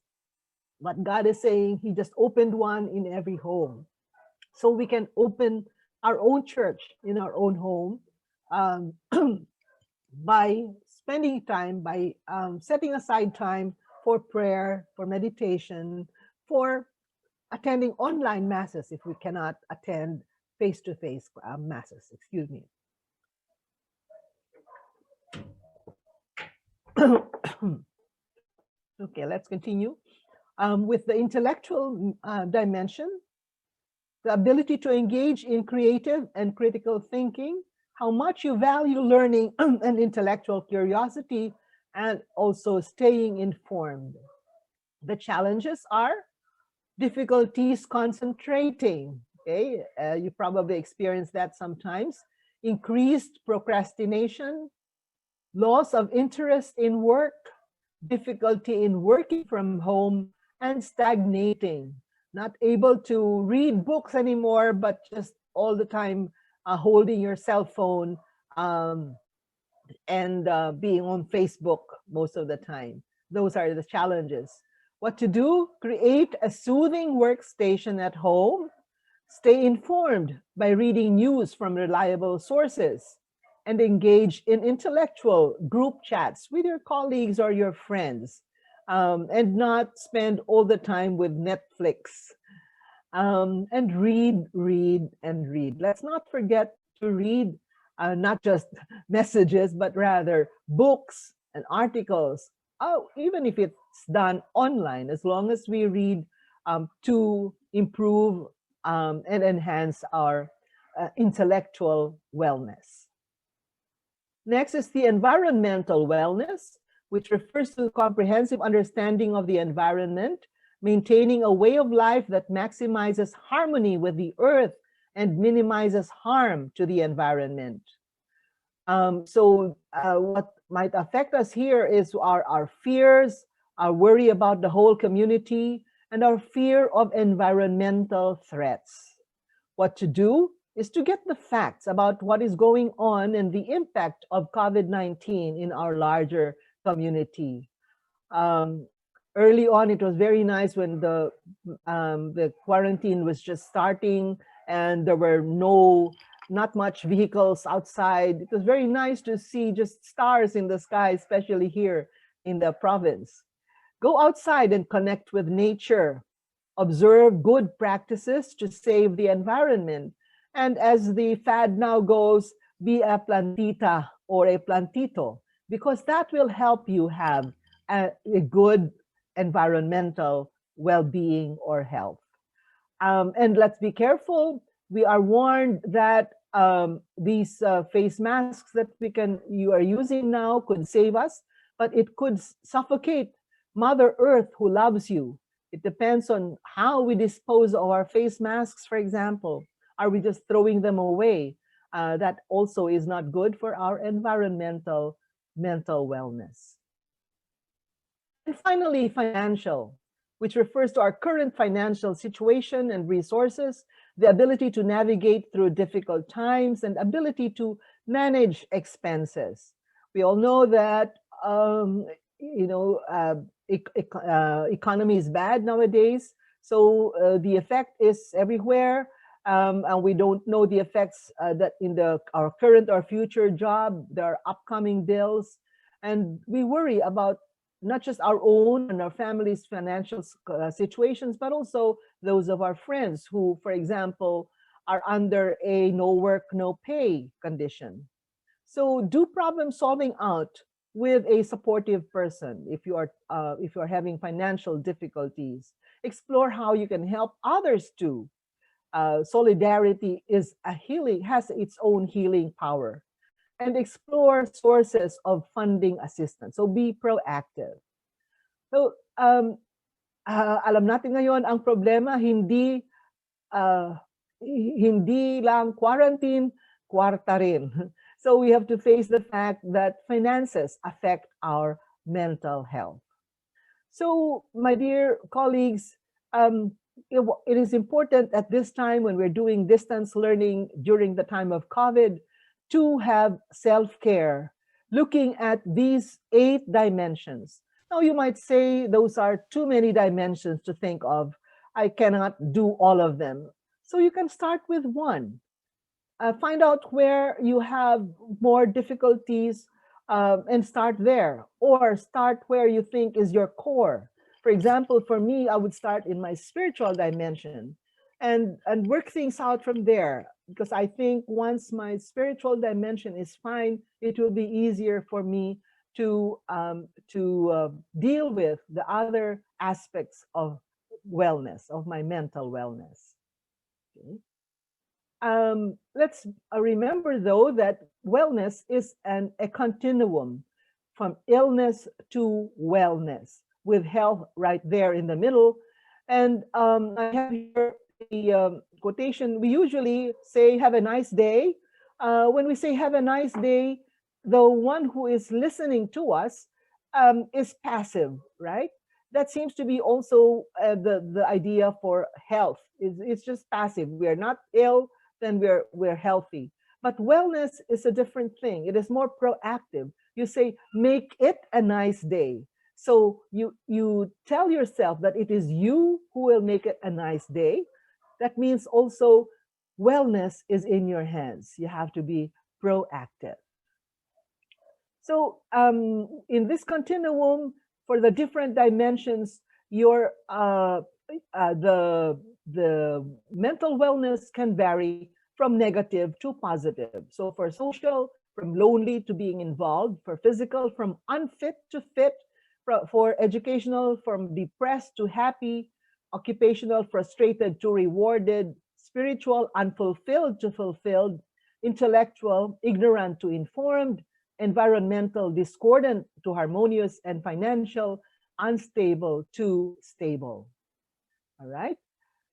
but God is saying he just opened one in every home. So we can open our own church in our own home by spending time, by setting aside time for prayer, for meditation, for attending online masses if we cannot attend face-to-face masses. Excuse me. Okay, let's continue. With the intellectual dimension, the ability to engage in creative and critical thinking, how much you value learning and intellectual curiosity, and also staying informed. The challenges are difficulties concentrating. Okay, you probably experience that sometimes. Increased procrastination, loss of interest in work, difficulty in working from home, and stagnating. Not able to read books anymore, but just all the time holding your cell phone and being on Facebook most of the time. Those are the challenges. What to do? Create a soothing workstation at home. Stay informed by reading news from reliable sources and engage in intellectual group chats with your colleagues or your friends, and not spend all the time with Netflix. And read. Let's not forget to read not just messages, but rather books and articles. Oh, even if it's done online, as long as we read to improve and enhance our intellectual wellness. Next is the environmental wellness, which refers to comprehensive understanding of the environment, maintaining a way of life that maximizes harmony with the earth and minimizes harm to the environment. What might affect us here is our fears, our worry about the whole community, and our fear of environmental threats. What to do is to get the facts about what is going on and the impact of COVID-19 in our larger community. Early on, it was very nice when the quarantine was just starting and there were not much vehicles outside. It was very nice to see just stars in the sky, especially here in the province. Go outside and connect with nature. Observe good practices to save the environment. And as the fad now goes, be a plantita or a plantito, because that will help you have a good environmental well-being or health. And let's be careful. We are warned that these face masks that you are using now could save us, but it could suffocate Mother Earth who loves you. It depends on how we dispose of our face masks, for example. Are we just throwing them away? That also is not good for our environmental mental wellness. And finally, financial, which refers to our current financial situation and resources, the ability to navigate through difficult times, and ability to manage expenses. We all know that economy is bad nowadays, so the effect is everywhere, and we don't know the effects that in our current or future job. There are upcoming bills, and we worry about not just our own and our family's financial situations, but also those of our friends who, for example, are under a no work, no pay condition. So do problem solving out with a supportive person if you are having financial difficulties. Explore how you can help others too. Solidarity is has its own healing power. And explore sources of funding assistance. So be proactive. So alam natin ngayon ang problema, hindi lang quarantine, kwarta rin. So we have to face the fact that finances affect our mental health. So my dear colleagues, it is important at this time when we're doing distance learning during the time of COVID to have self-care, looking at these 8 dimensions. Now you might say those are too many dimensions to think of. I cannot do all of them. So you can start with one. Find out where you have more difficulties and start there, or start where you think is your core. For example, for me, I would start in my spiritual dimension and work things out from there, because I think once my spiritual dimension is fine, it will be easier for me to deal with the other aspects of wellness, of my mental wellness. Okay. Let's remember, though, that wellness is a continuum from illness to wellness, with health right there in the middle. And I have here the quotation. We usually say, have a nice day. When we say have a nice day, the one who is listening to us is passive, right? That seems to be also the idea for health. It's just passive. We are not ill, then we're healthy. But wellness is a different thing. It is more proactive. You say, make it a nice day. So you tell yourself that it is you who will make it a nice day. That means also wellness is in your hands. You have to be proactive. So in this continuum, for the different dimensions, your the mental wellness can vary from negative to positive. So for social, from lonely to being involved; for physical, from unfit to fit; for educational, from depressed to happy; occupational, frustrated to rewarded; spiritual, unfulfilled to fulfilled; intellectual, ignorant to informed; environmental, discordant to harmonious; and financial, unstable to stable. All right.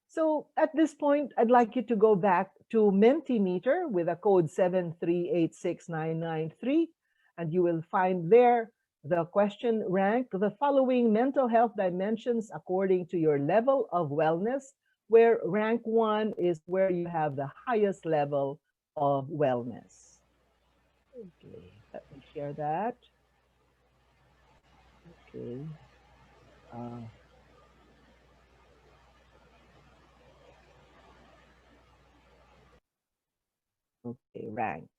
So at this point, I'd like you to go back to Mentimeter with a code 7386993, and you will find there the question: rank the following mental health dimensions according to your level of wellness, where rank 1 is where you have the highest level of wellness. Okay, let me share that. Okay. Okay, rank.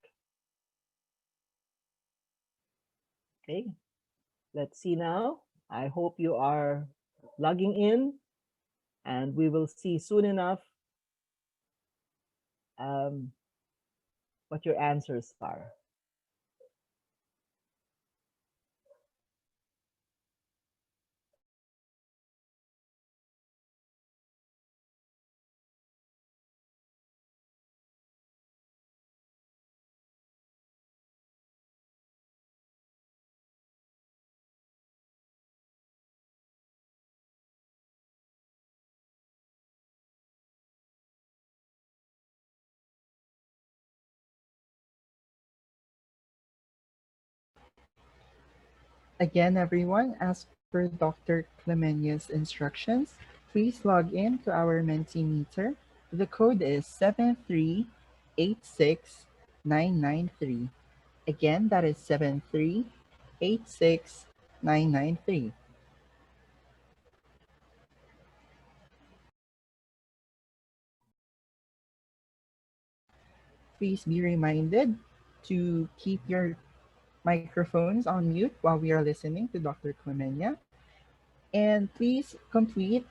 Okay, let's see now. I hope you are logging in, and we will see soon enough what your answers are. Again, everyone, as per Dr. Clemeña's instructions, please log in to our Mentimeter. The code is 7386993. Again, that is 7386993. Please be reminded to keep your microphones on mute while we are listening to Dr. Clemeña. And please complete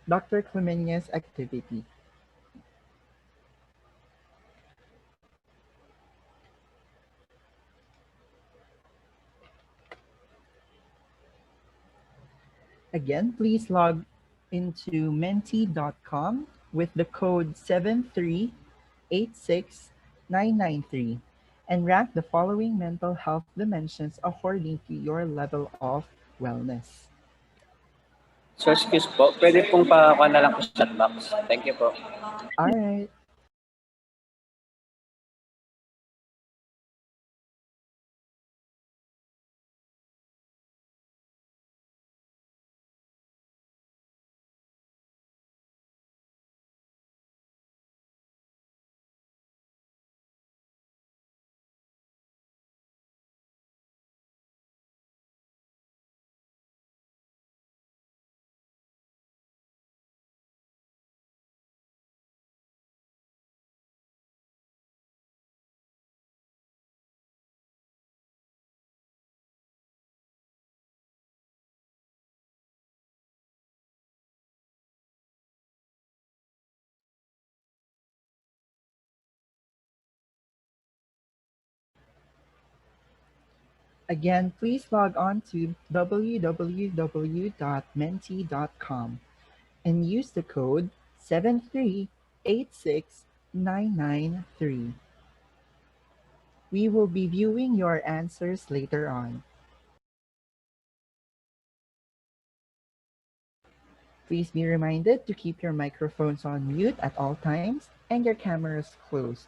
Dr. Clemeña's activity. Again, please log into menti.com with the code 7386993 and rank the following mental health dimensions according to your level of wellness. So, excuse po, pwede pong pa na lang po sa chat box. Thank you po. All right. Again, please log on to www.menti.com and use the code 7386993. We will be viewing your answers later on. Please be reminded to keep your microphones on mute at all times and your cameras closed.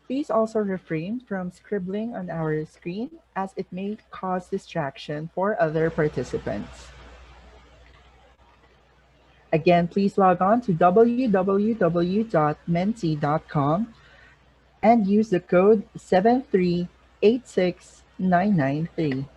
Please also refrain from scribbling on our screen as it may cause distraction for other participants. Again, please log on to www.menti.com and use the code 7386993.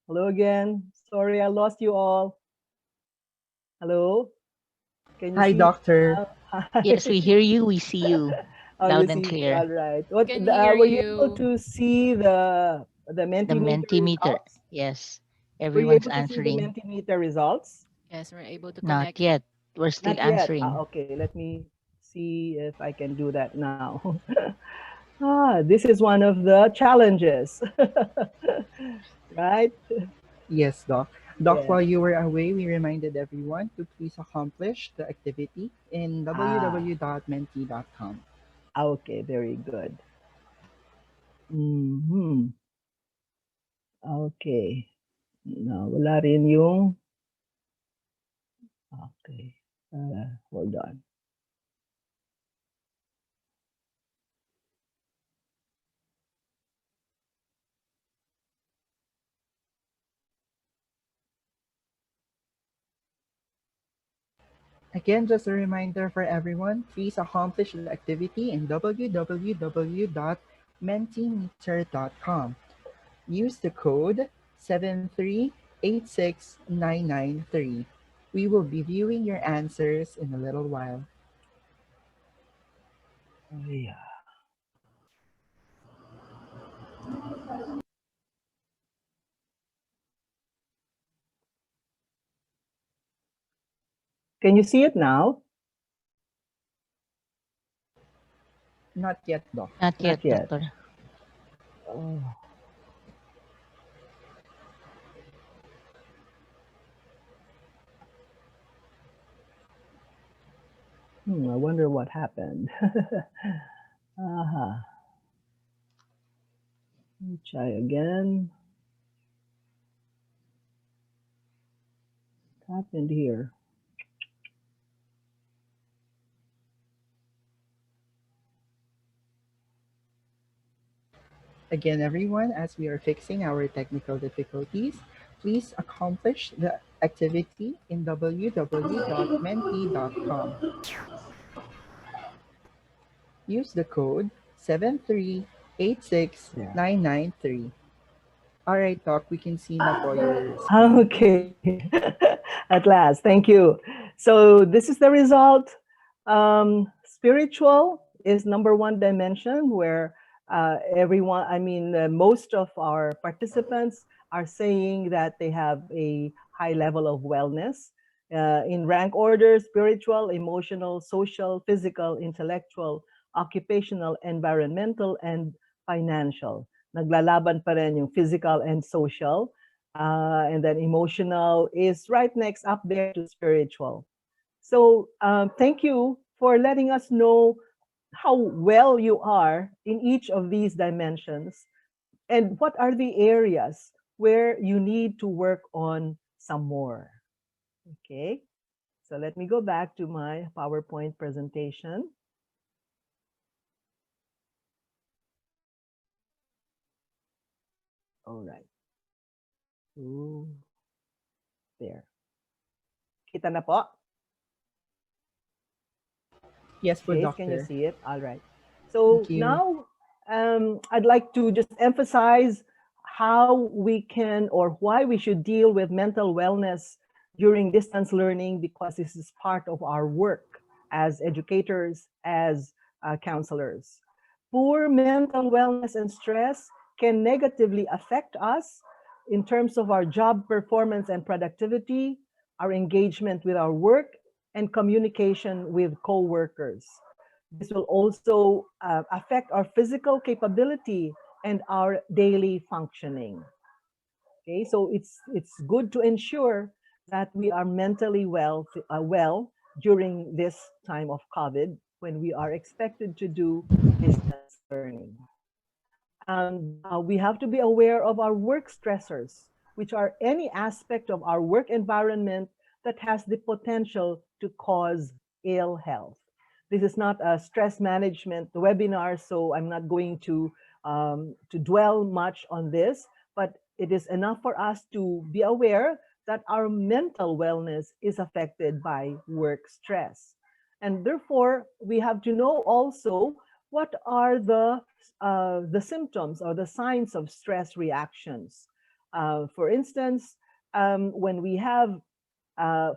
Hello again. Sorry, I lost you all. Hello? Can you Hi, see me Doctor. now? Yes, we hear you. We see you Oh, you loud and see me. clear. All right. What Can hear were you able you. to see the The Mentimeter Mentimeter. results? Yes, Were you everyone's able to see the answering. Mentimeter results? Yes, we're able to Not connect. yet. We're still Not yet. answering. Okay, let me see if I can do that now. This is one of the challenges. Right? Yes, Doc. Doc, Yeah. while you were away, we reminded everyone to please accomplish the activity in www.menti.com. Okay, very good. Mhm. Okay. No, wala rin yung... Okay. Hold on. Again, just a reminder for everyone, please accomplish the activity in www.mentimeter.com. Use the code 7386993. We will be viewing your answers in a little while. Yeah. Can you see it now? Not yet, Doc. Not yet, Not yet. Doctor. Oh. I wonder what happened. Let me try again. What happened here? Again, everyone, as we are fixing our technical difficulties, please accomplish the activity in www.menti.com. Use the code 7386993. All right, Doc, we can see na po your screen. Okay, at last, thank you. So this is the result. Spiritual is number one dimension where everyone, most of our participants are saying that they have a high level of wellness. In rank order, spiritual, emotional, social, physical, intellectual, occupational, environmental, and financial. Naglalaban pa rin yung physical and social. And then emotional is right next up there to spiritual. So thank you for letting us know how well you are in each of these dimensions and what are the areas where you need to work on some more. Okay, So let me go back to my PowerPoint presentation. All right. Ooh. There. Kita na po? Yes, Okay, Doctor. can you see it? All right. So now I'd like to just emphasize how we can or why we should deal with mental wellness during distance learning, because this is part of our work as educators, as counselors. Poor mental wellness and stress can negatively affect us in terms of our job performance and productivity, our engagement with our work, and communication with co-workers. This will also affect our physical capability and our daily functioning. Okay, so it's good to ensure that we are mentally well during this time of COVID, when we are expected to do distance learning. We have to be aware of our work stressors, which are any aspect of our work environment that has the potential to cause ill health. This is not a stress management webinar, so I'm not going to dwell much on this, but it is enough for us to be aware that our mental wellness is affected by work stress. And therefore, we have to know also what are the symptoms or the signs of stress reactions. For instance, when we have,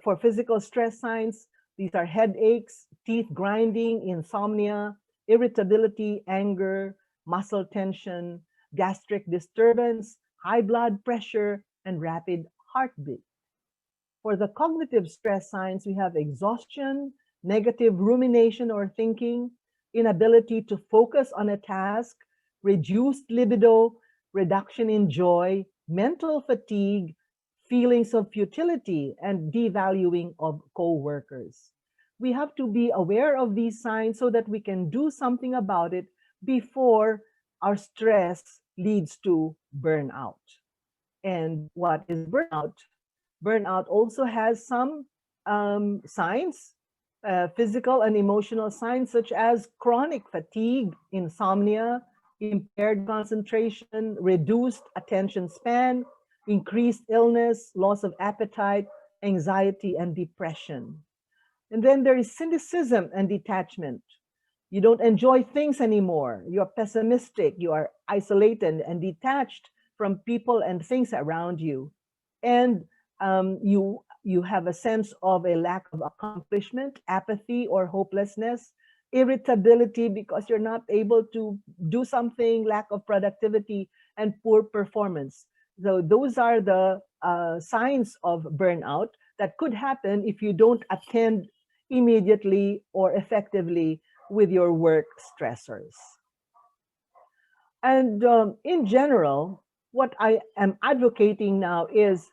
for physical stress signs, these are headaches, teeth grinding, insomnia, irritability, anger, muscle tension, gastric disturbance, high blood pressure, and rapid heartbeat. For the cognitive stress signs, we have exhaustion, negative rumination or thinking, inability to focus on a task, reduced libido, reduction in joy, mental fatigue, feelings of futility, and devaluing of co-workers. We have to be aware of these signs so that we can do something about it before our stress leads to burnout. And what is burnout? Burnout also has some signs, physical and emotional signs, such as chronic fatigue, insomnia, impaired concentration, reduced attention span, increased illness, loss of appetite, anxiety, and depression. And then there is cynicism and detachment. You don't enjoy things anymore. You're pessimistic. You are isolated and detached from people and things around you. And you have a sense of a lack of accomplishment, apathy or hopelessness, irritability because you're not able to do something, lack of productivity, and poor performance. So those are the signs of burnout that could happen if you don't attend immediately or effectively with your work stressors. And in general, what I am advocating now is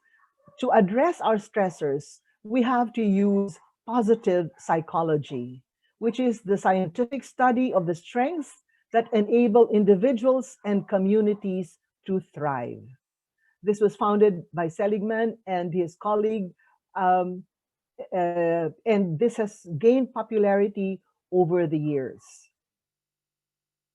to address our stressors, we have to use positive psychology, which is the scientific study of the strengths that enable individuals and communities to thrive. This was founded by Seligman and his colleague, and this has gained popularity over the years.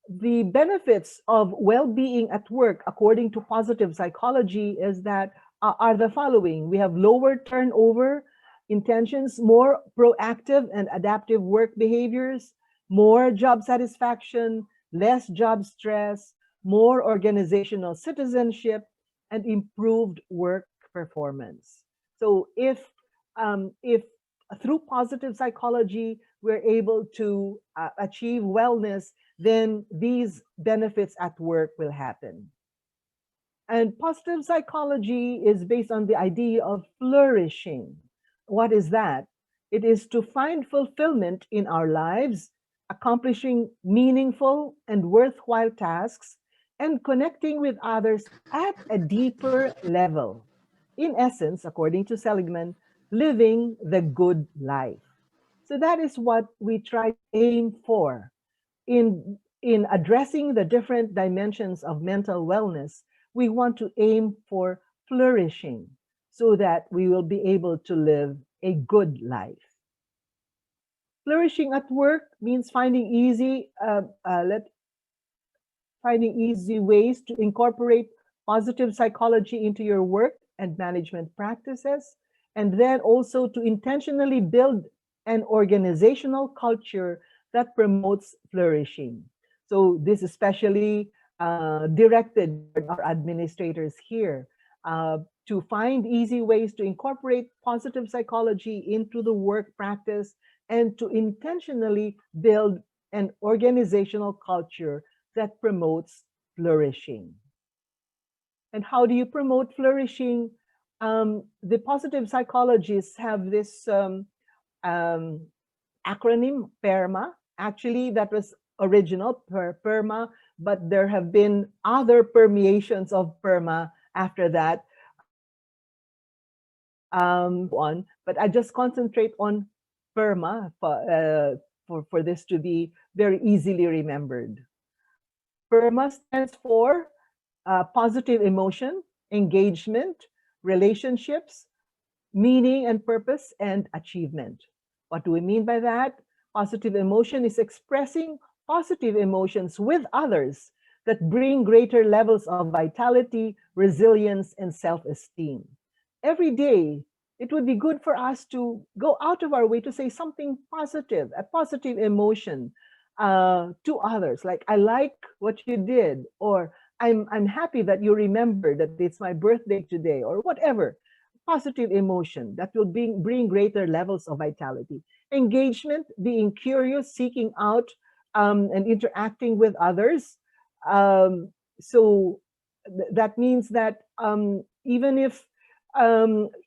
The benefits of well-being at work, according to positive psychology, is that are the following. We have lower turnover intentions, more proactive and adaptive work behaviors, more job satisfaction, less job stress, more organizational citizenship, and improved work performance. So if through positive psychology, we're able to achieve wellness, then these benefits at work will happen. And positive psychology is based on the idea of flourishing. What is that? It is to find fulfillment in our lives, accomplishing meaningful and worthwhile tasks, and connecting with others at a deeper level. In essence, according to Seligman, living the good life. So that is what we try to aim for in addressing the different dimensions of mental wellness. We want to aim for flourishing so that we will be able to live a good life. Flourishing at work means finding easy ways to incorporate positive psychology into your work and management practices, and then also to intentionally build an organizational culture that promotes flourishing. So this especially directed toward our administrators here, to find easy ways to incorporate positive psychology into the work practice and to intentionally build an organizational culture that promotes flourishing. And how do you promote flourishing? The positive psychologists have this acronym, PERMA. Actually, that was original, PERMA, but there have been other permeations of PERMA after that. But I just concentrate on PERMA for this to be very easily remembered. PERMA stands for positive emotion, engagement, relationships, meaning and purpose, and achievement. What do we mean by that? Positive emotion is expressing positive emotions with others that bring greater levels of vitality, resilience, and self-esteem. Every day, it would be good for us to go out of our way to say something positive, a positive emotion to others. Like, I like what you did, or I'm happy that you remember that it's my birthday today, or whatever. Positive emotion that will bring greater levels of vitality. Engagement, being curious, seeking out and interacting with others. So that means that even if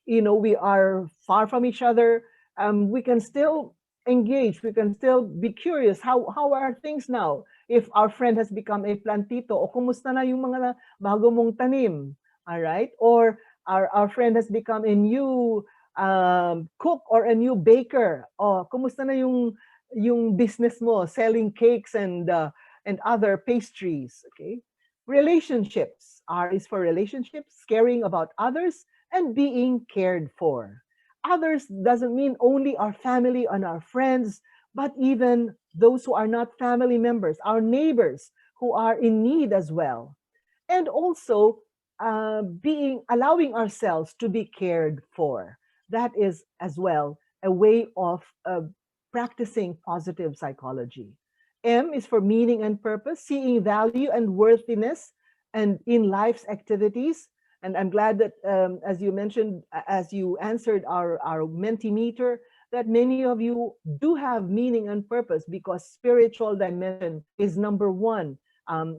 we are far from each other, we can still engage, we can still be curious. How are things now? If our friend has become a plantito, o kumusta na yung mga bago mong tanim, all right? Or our friend has become a new cook or a new baker, o kumusta na yung business mo, selling cakes and other pastries, okay? Relationships, R is for relationships, caring about others and being cared for. Others doesn't mean only our family and our friends, but even those who are not family members, our neighbors who are in need as well. And also allowing ourselves to be cared for. That is as well a way of practicing positive psychology. M is for meaning and purpose, seeing value and worthiness and in life's activities. And I'm glad that, as you mentioned, as you answered our Mentimeter, that many of you do have meaning and purpose, because spiritual dimension is #1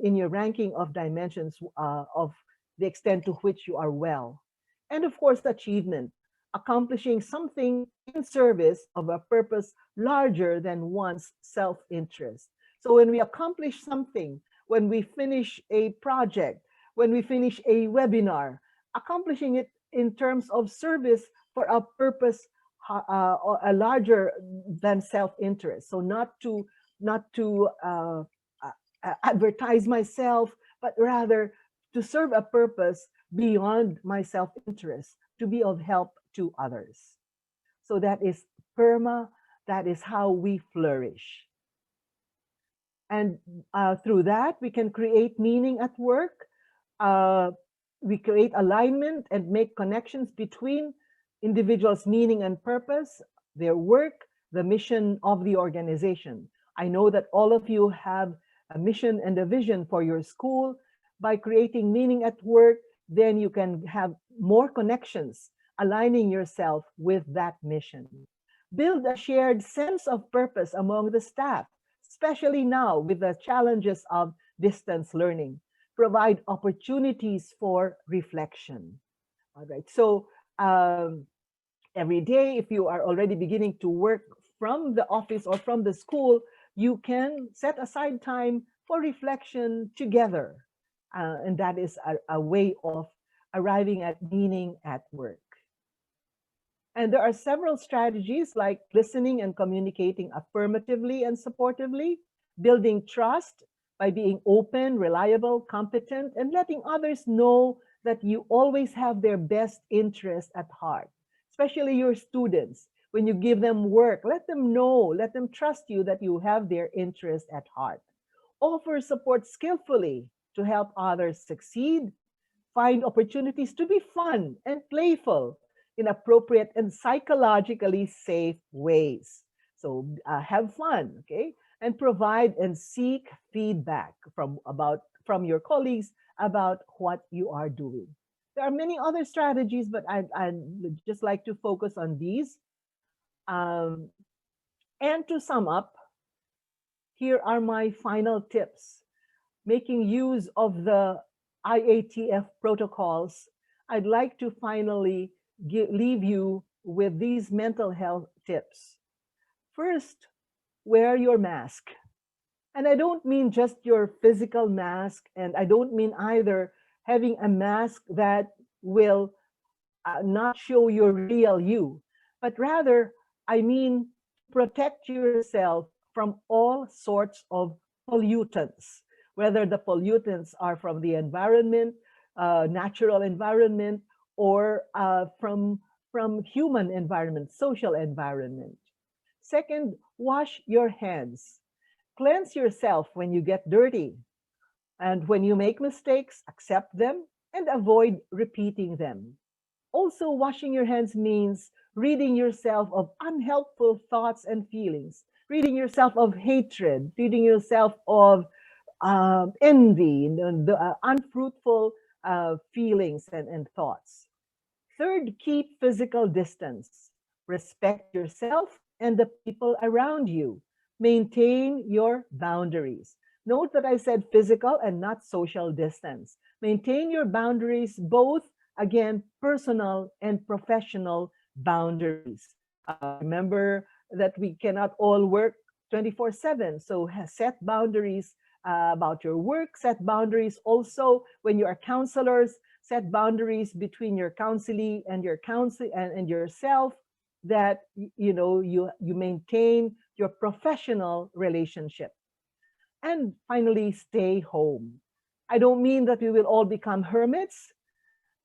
in your ranking of dimensions of the extent to which you are well. And of course, achievement, accomplishing something in service of a purpose larger than one's self-interest. So when we accomplish something, when we finish a project, when we finish a webinar, accomplishing it in terms of service for a purpose a larger than self-interest. So not to advertise myself, but rather to serve a purpose beyond my self-interest, to be of help to others. So that is PERMA. That is how we flourish. And through that, we can create meaning at work. We create alignment and make connections between individuals' meaning and purpose, their work, the mission of the organization. I know that all of you have a mission and a vision for your school. By creating meaning at work, then you can have more connections, aligning yourself with that mission. Build a shared sense of purpose among the staff, especially now with the challenges of distance learning. Provide opportunities for reflection. All right, so every day, if you are already beginning to work from the office or from the school, you can set aside time for reflection together. And that is a way of arriving at meaning at work. And there are several strategies like listening and communicating affirmatively and supportively, building trust by being open, reliable, competent, and letting others know that you always have their best interest at heart, especially your students. When you give them work, let them know, let them trust you that you have their interest at heart. Offer support skillfully to help others succeed. Find opportunities to be fun and playful in appropriate and psychologically safe ways. So have fun, okay? And provide and seek feedback from your colleagues about what you are doing. There are many other strategies, but I'd just like to focus on these. And to sum up, here are my final tips. Making use of the IATF protocols, I'd like to finally leave you with these mental health tips. First, wear your mask. And I don't mean just your physical mask, and I don't mean either having a mask that will not show your real you, but rather, I mean protect yourself from all sorts of pollutants, whether the pollutants are from the environment, natural environment, or from human environment, social environment. Second, wash your hands. Cleanse yourself when you get dirty. And when you make mistakes, accept them and avoid repeating them. Also, washing your hands means ridding yourself of unhelpful thoughts and feelings, ridding yourself of hatred, ridding yourself of envy, the unfruitful feelings and thoughts. Third, keep physical distance. Respect yourself and the people around you. Maintain your boundaries. Note that I said physical and not social distance. Maintain your boundaries, both, again, personal and professional boundaries. Remember that we cannot all work 24/7, so set boundaries about your work, set boundaries also when you are counselors, set boundaries between your counselee and your and yourself, that you maintain your professional relationship. And finally, stay home. I don't mean that we will all become hermits,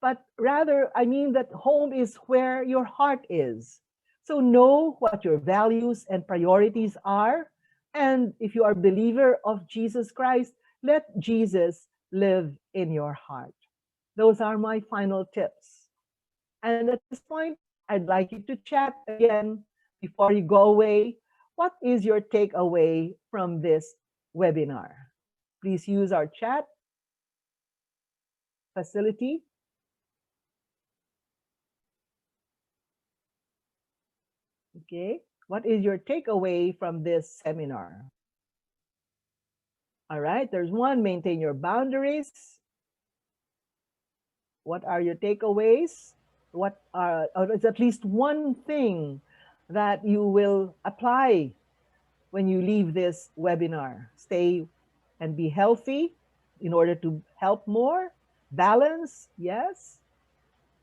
but rather I mean that home is where your heart is. So know what your values and priorities are. And if you are a believer of Jesus Christ, let Jesus live in your heart. Those are my final tips. And at this point, I'd like you to chat again before you go away. What is your takeaway from this webinar? Please use our chat facility. Okay, what is your takeaway from this seminar? All right, there's one, maintain your boundaries. What are your takeaways? What are, or is at least one thing that you will apply when you leave this webinar? Stay and be healthy in order to help more. Balance, yes.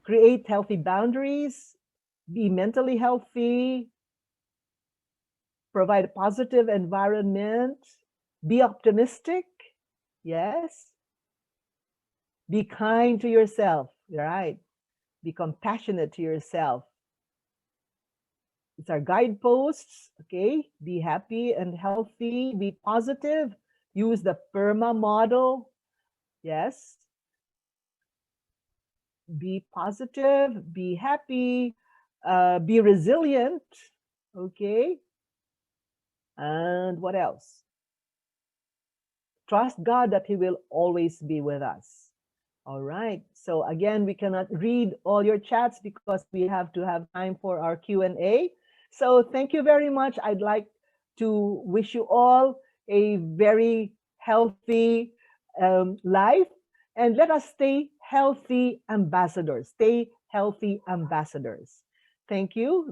Create healthy boundaries. Be mentally healthy. Provide a positive environment. Be optimistic, yes. Be kind to yourself, right? Be compassionate to yourself. It's our guideposts, okay? Be happy and healthy, be positive. Use the PERMA model, yes. Be positive, be happy, be resilient, okay? And what else? Trust God that He will always be with us. All right. So again, we cannot read all your chats because we have to have time for our Q&A. So thank you very much. I'd like to wish you all a very healthy life, and let us stay healthy ambassadors. Stay healthy ambassadors. Thank you.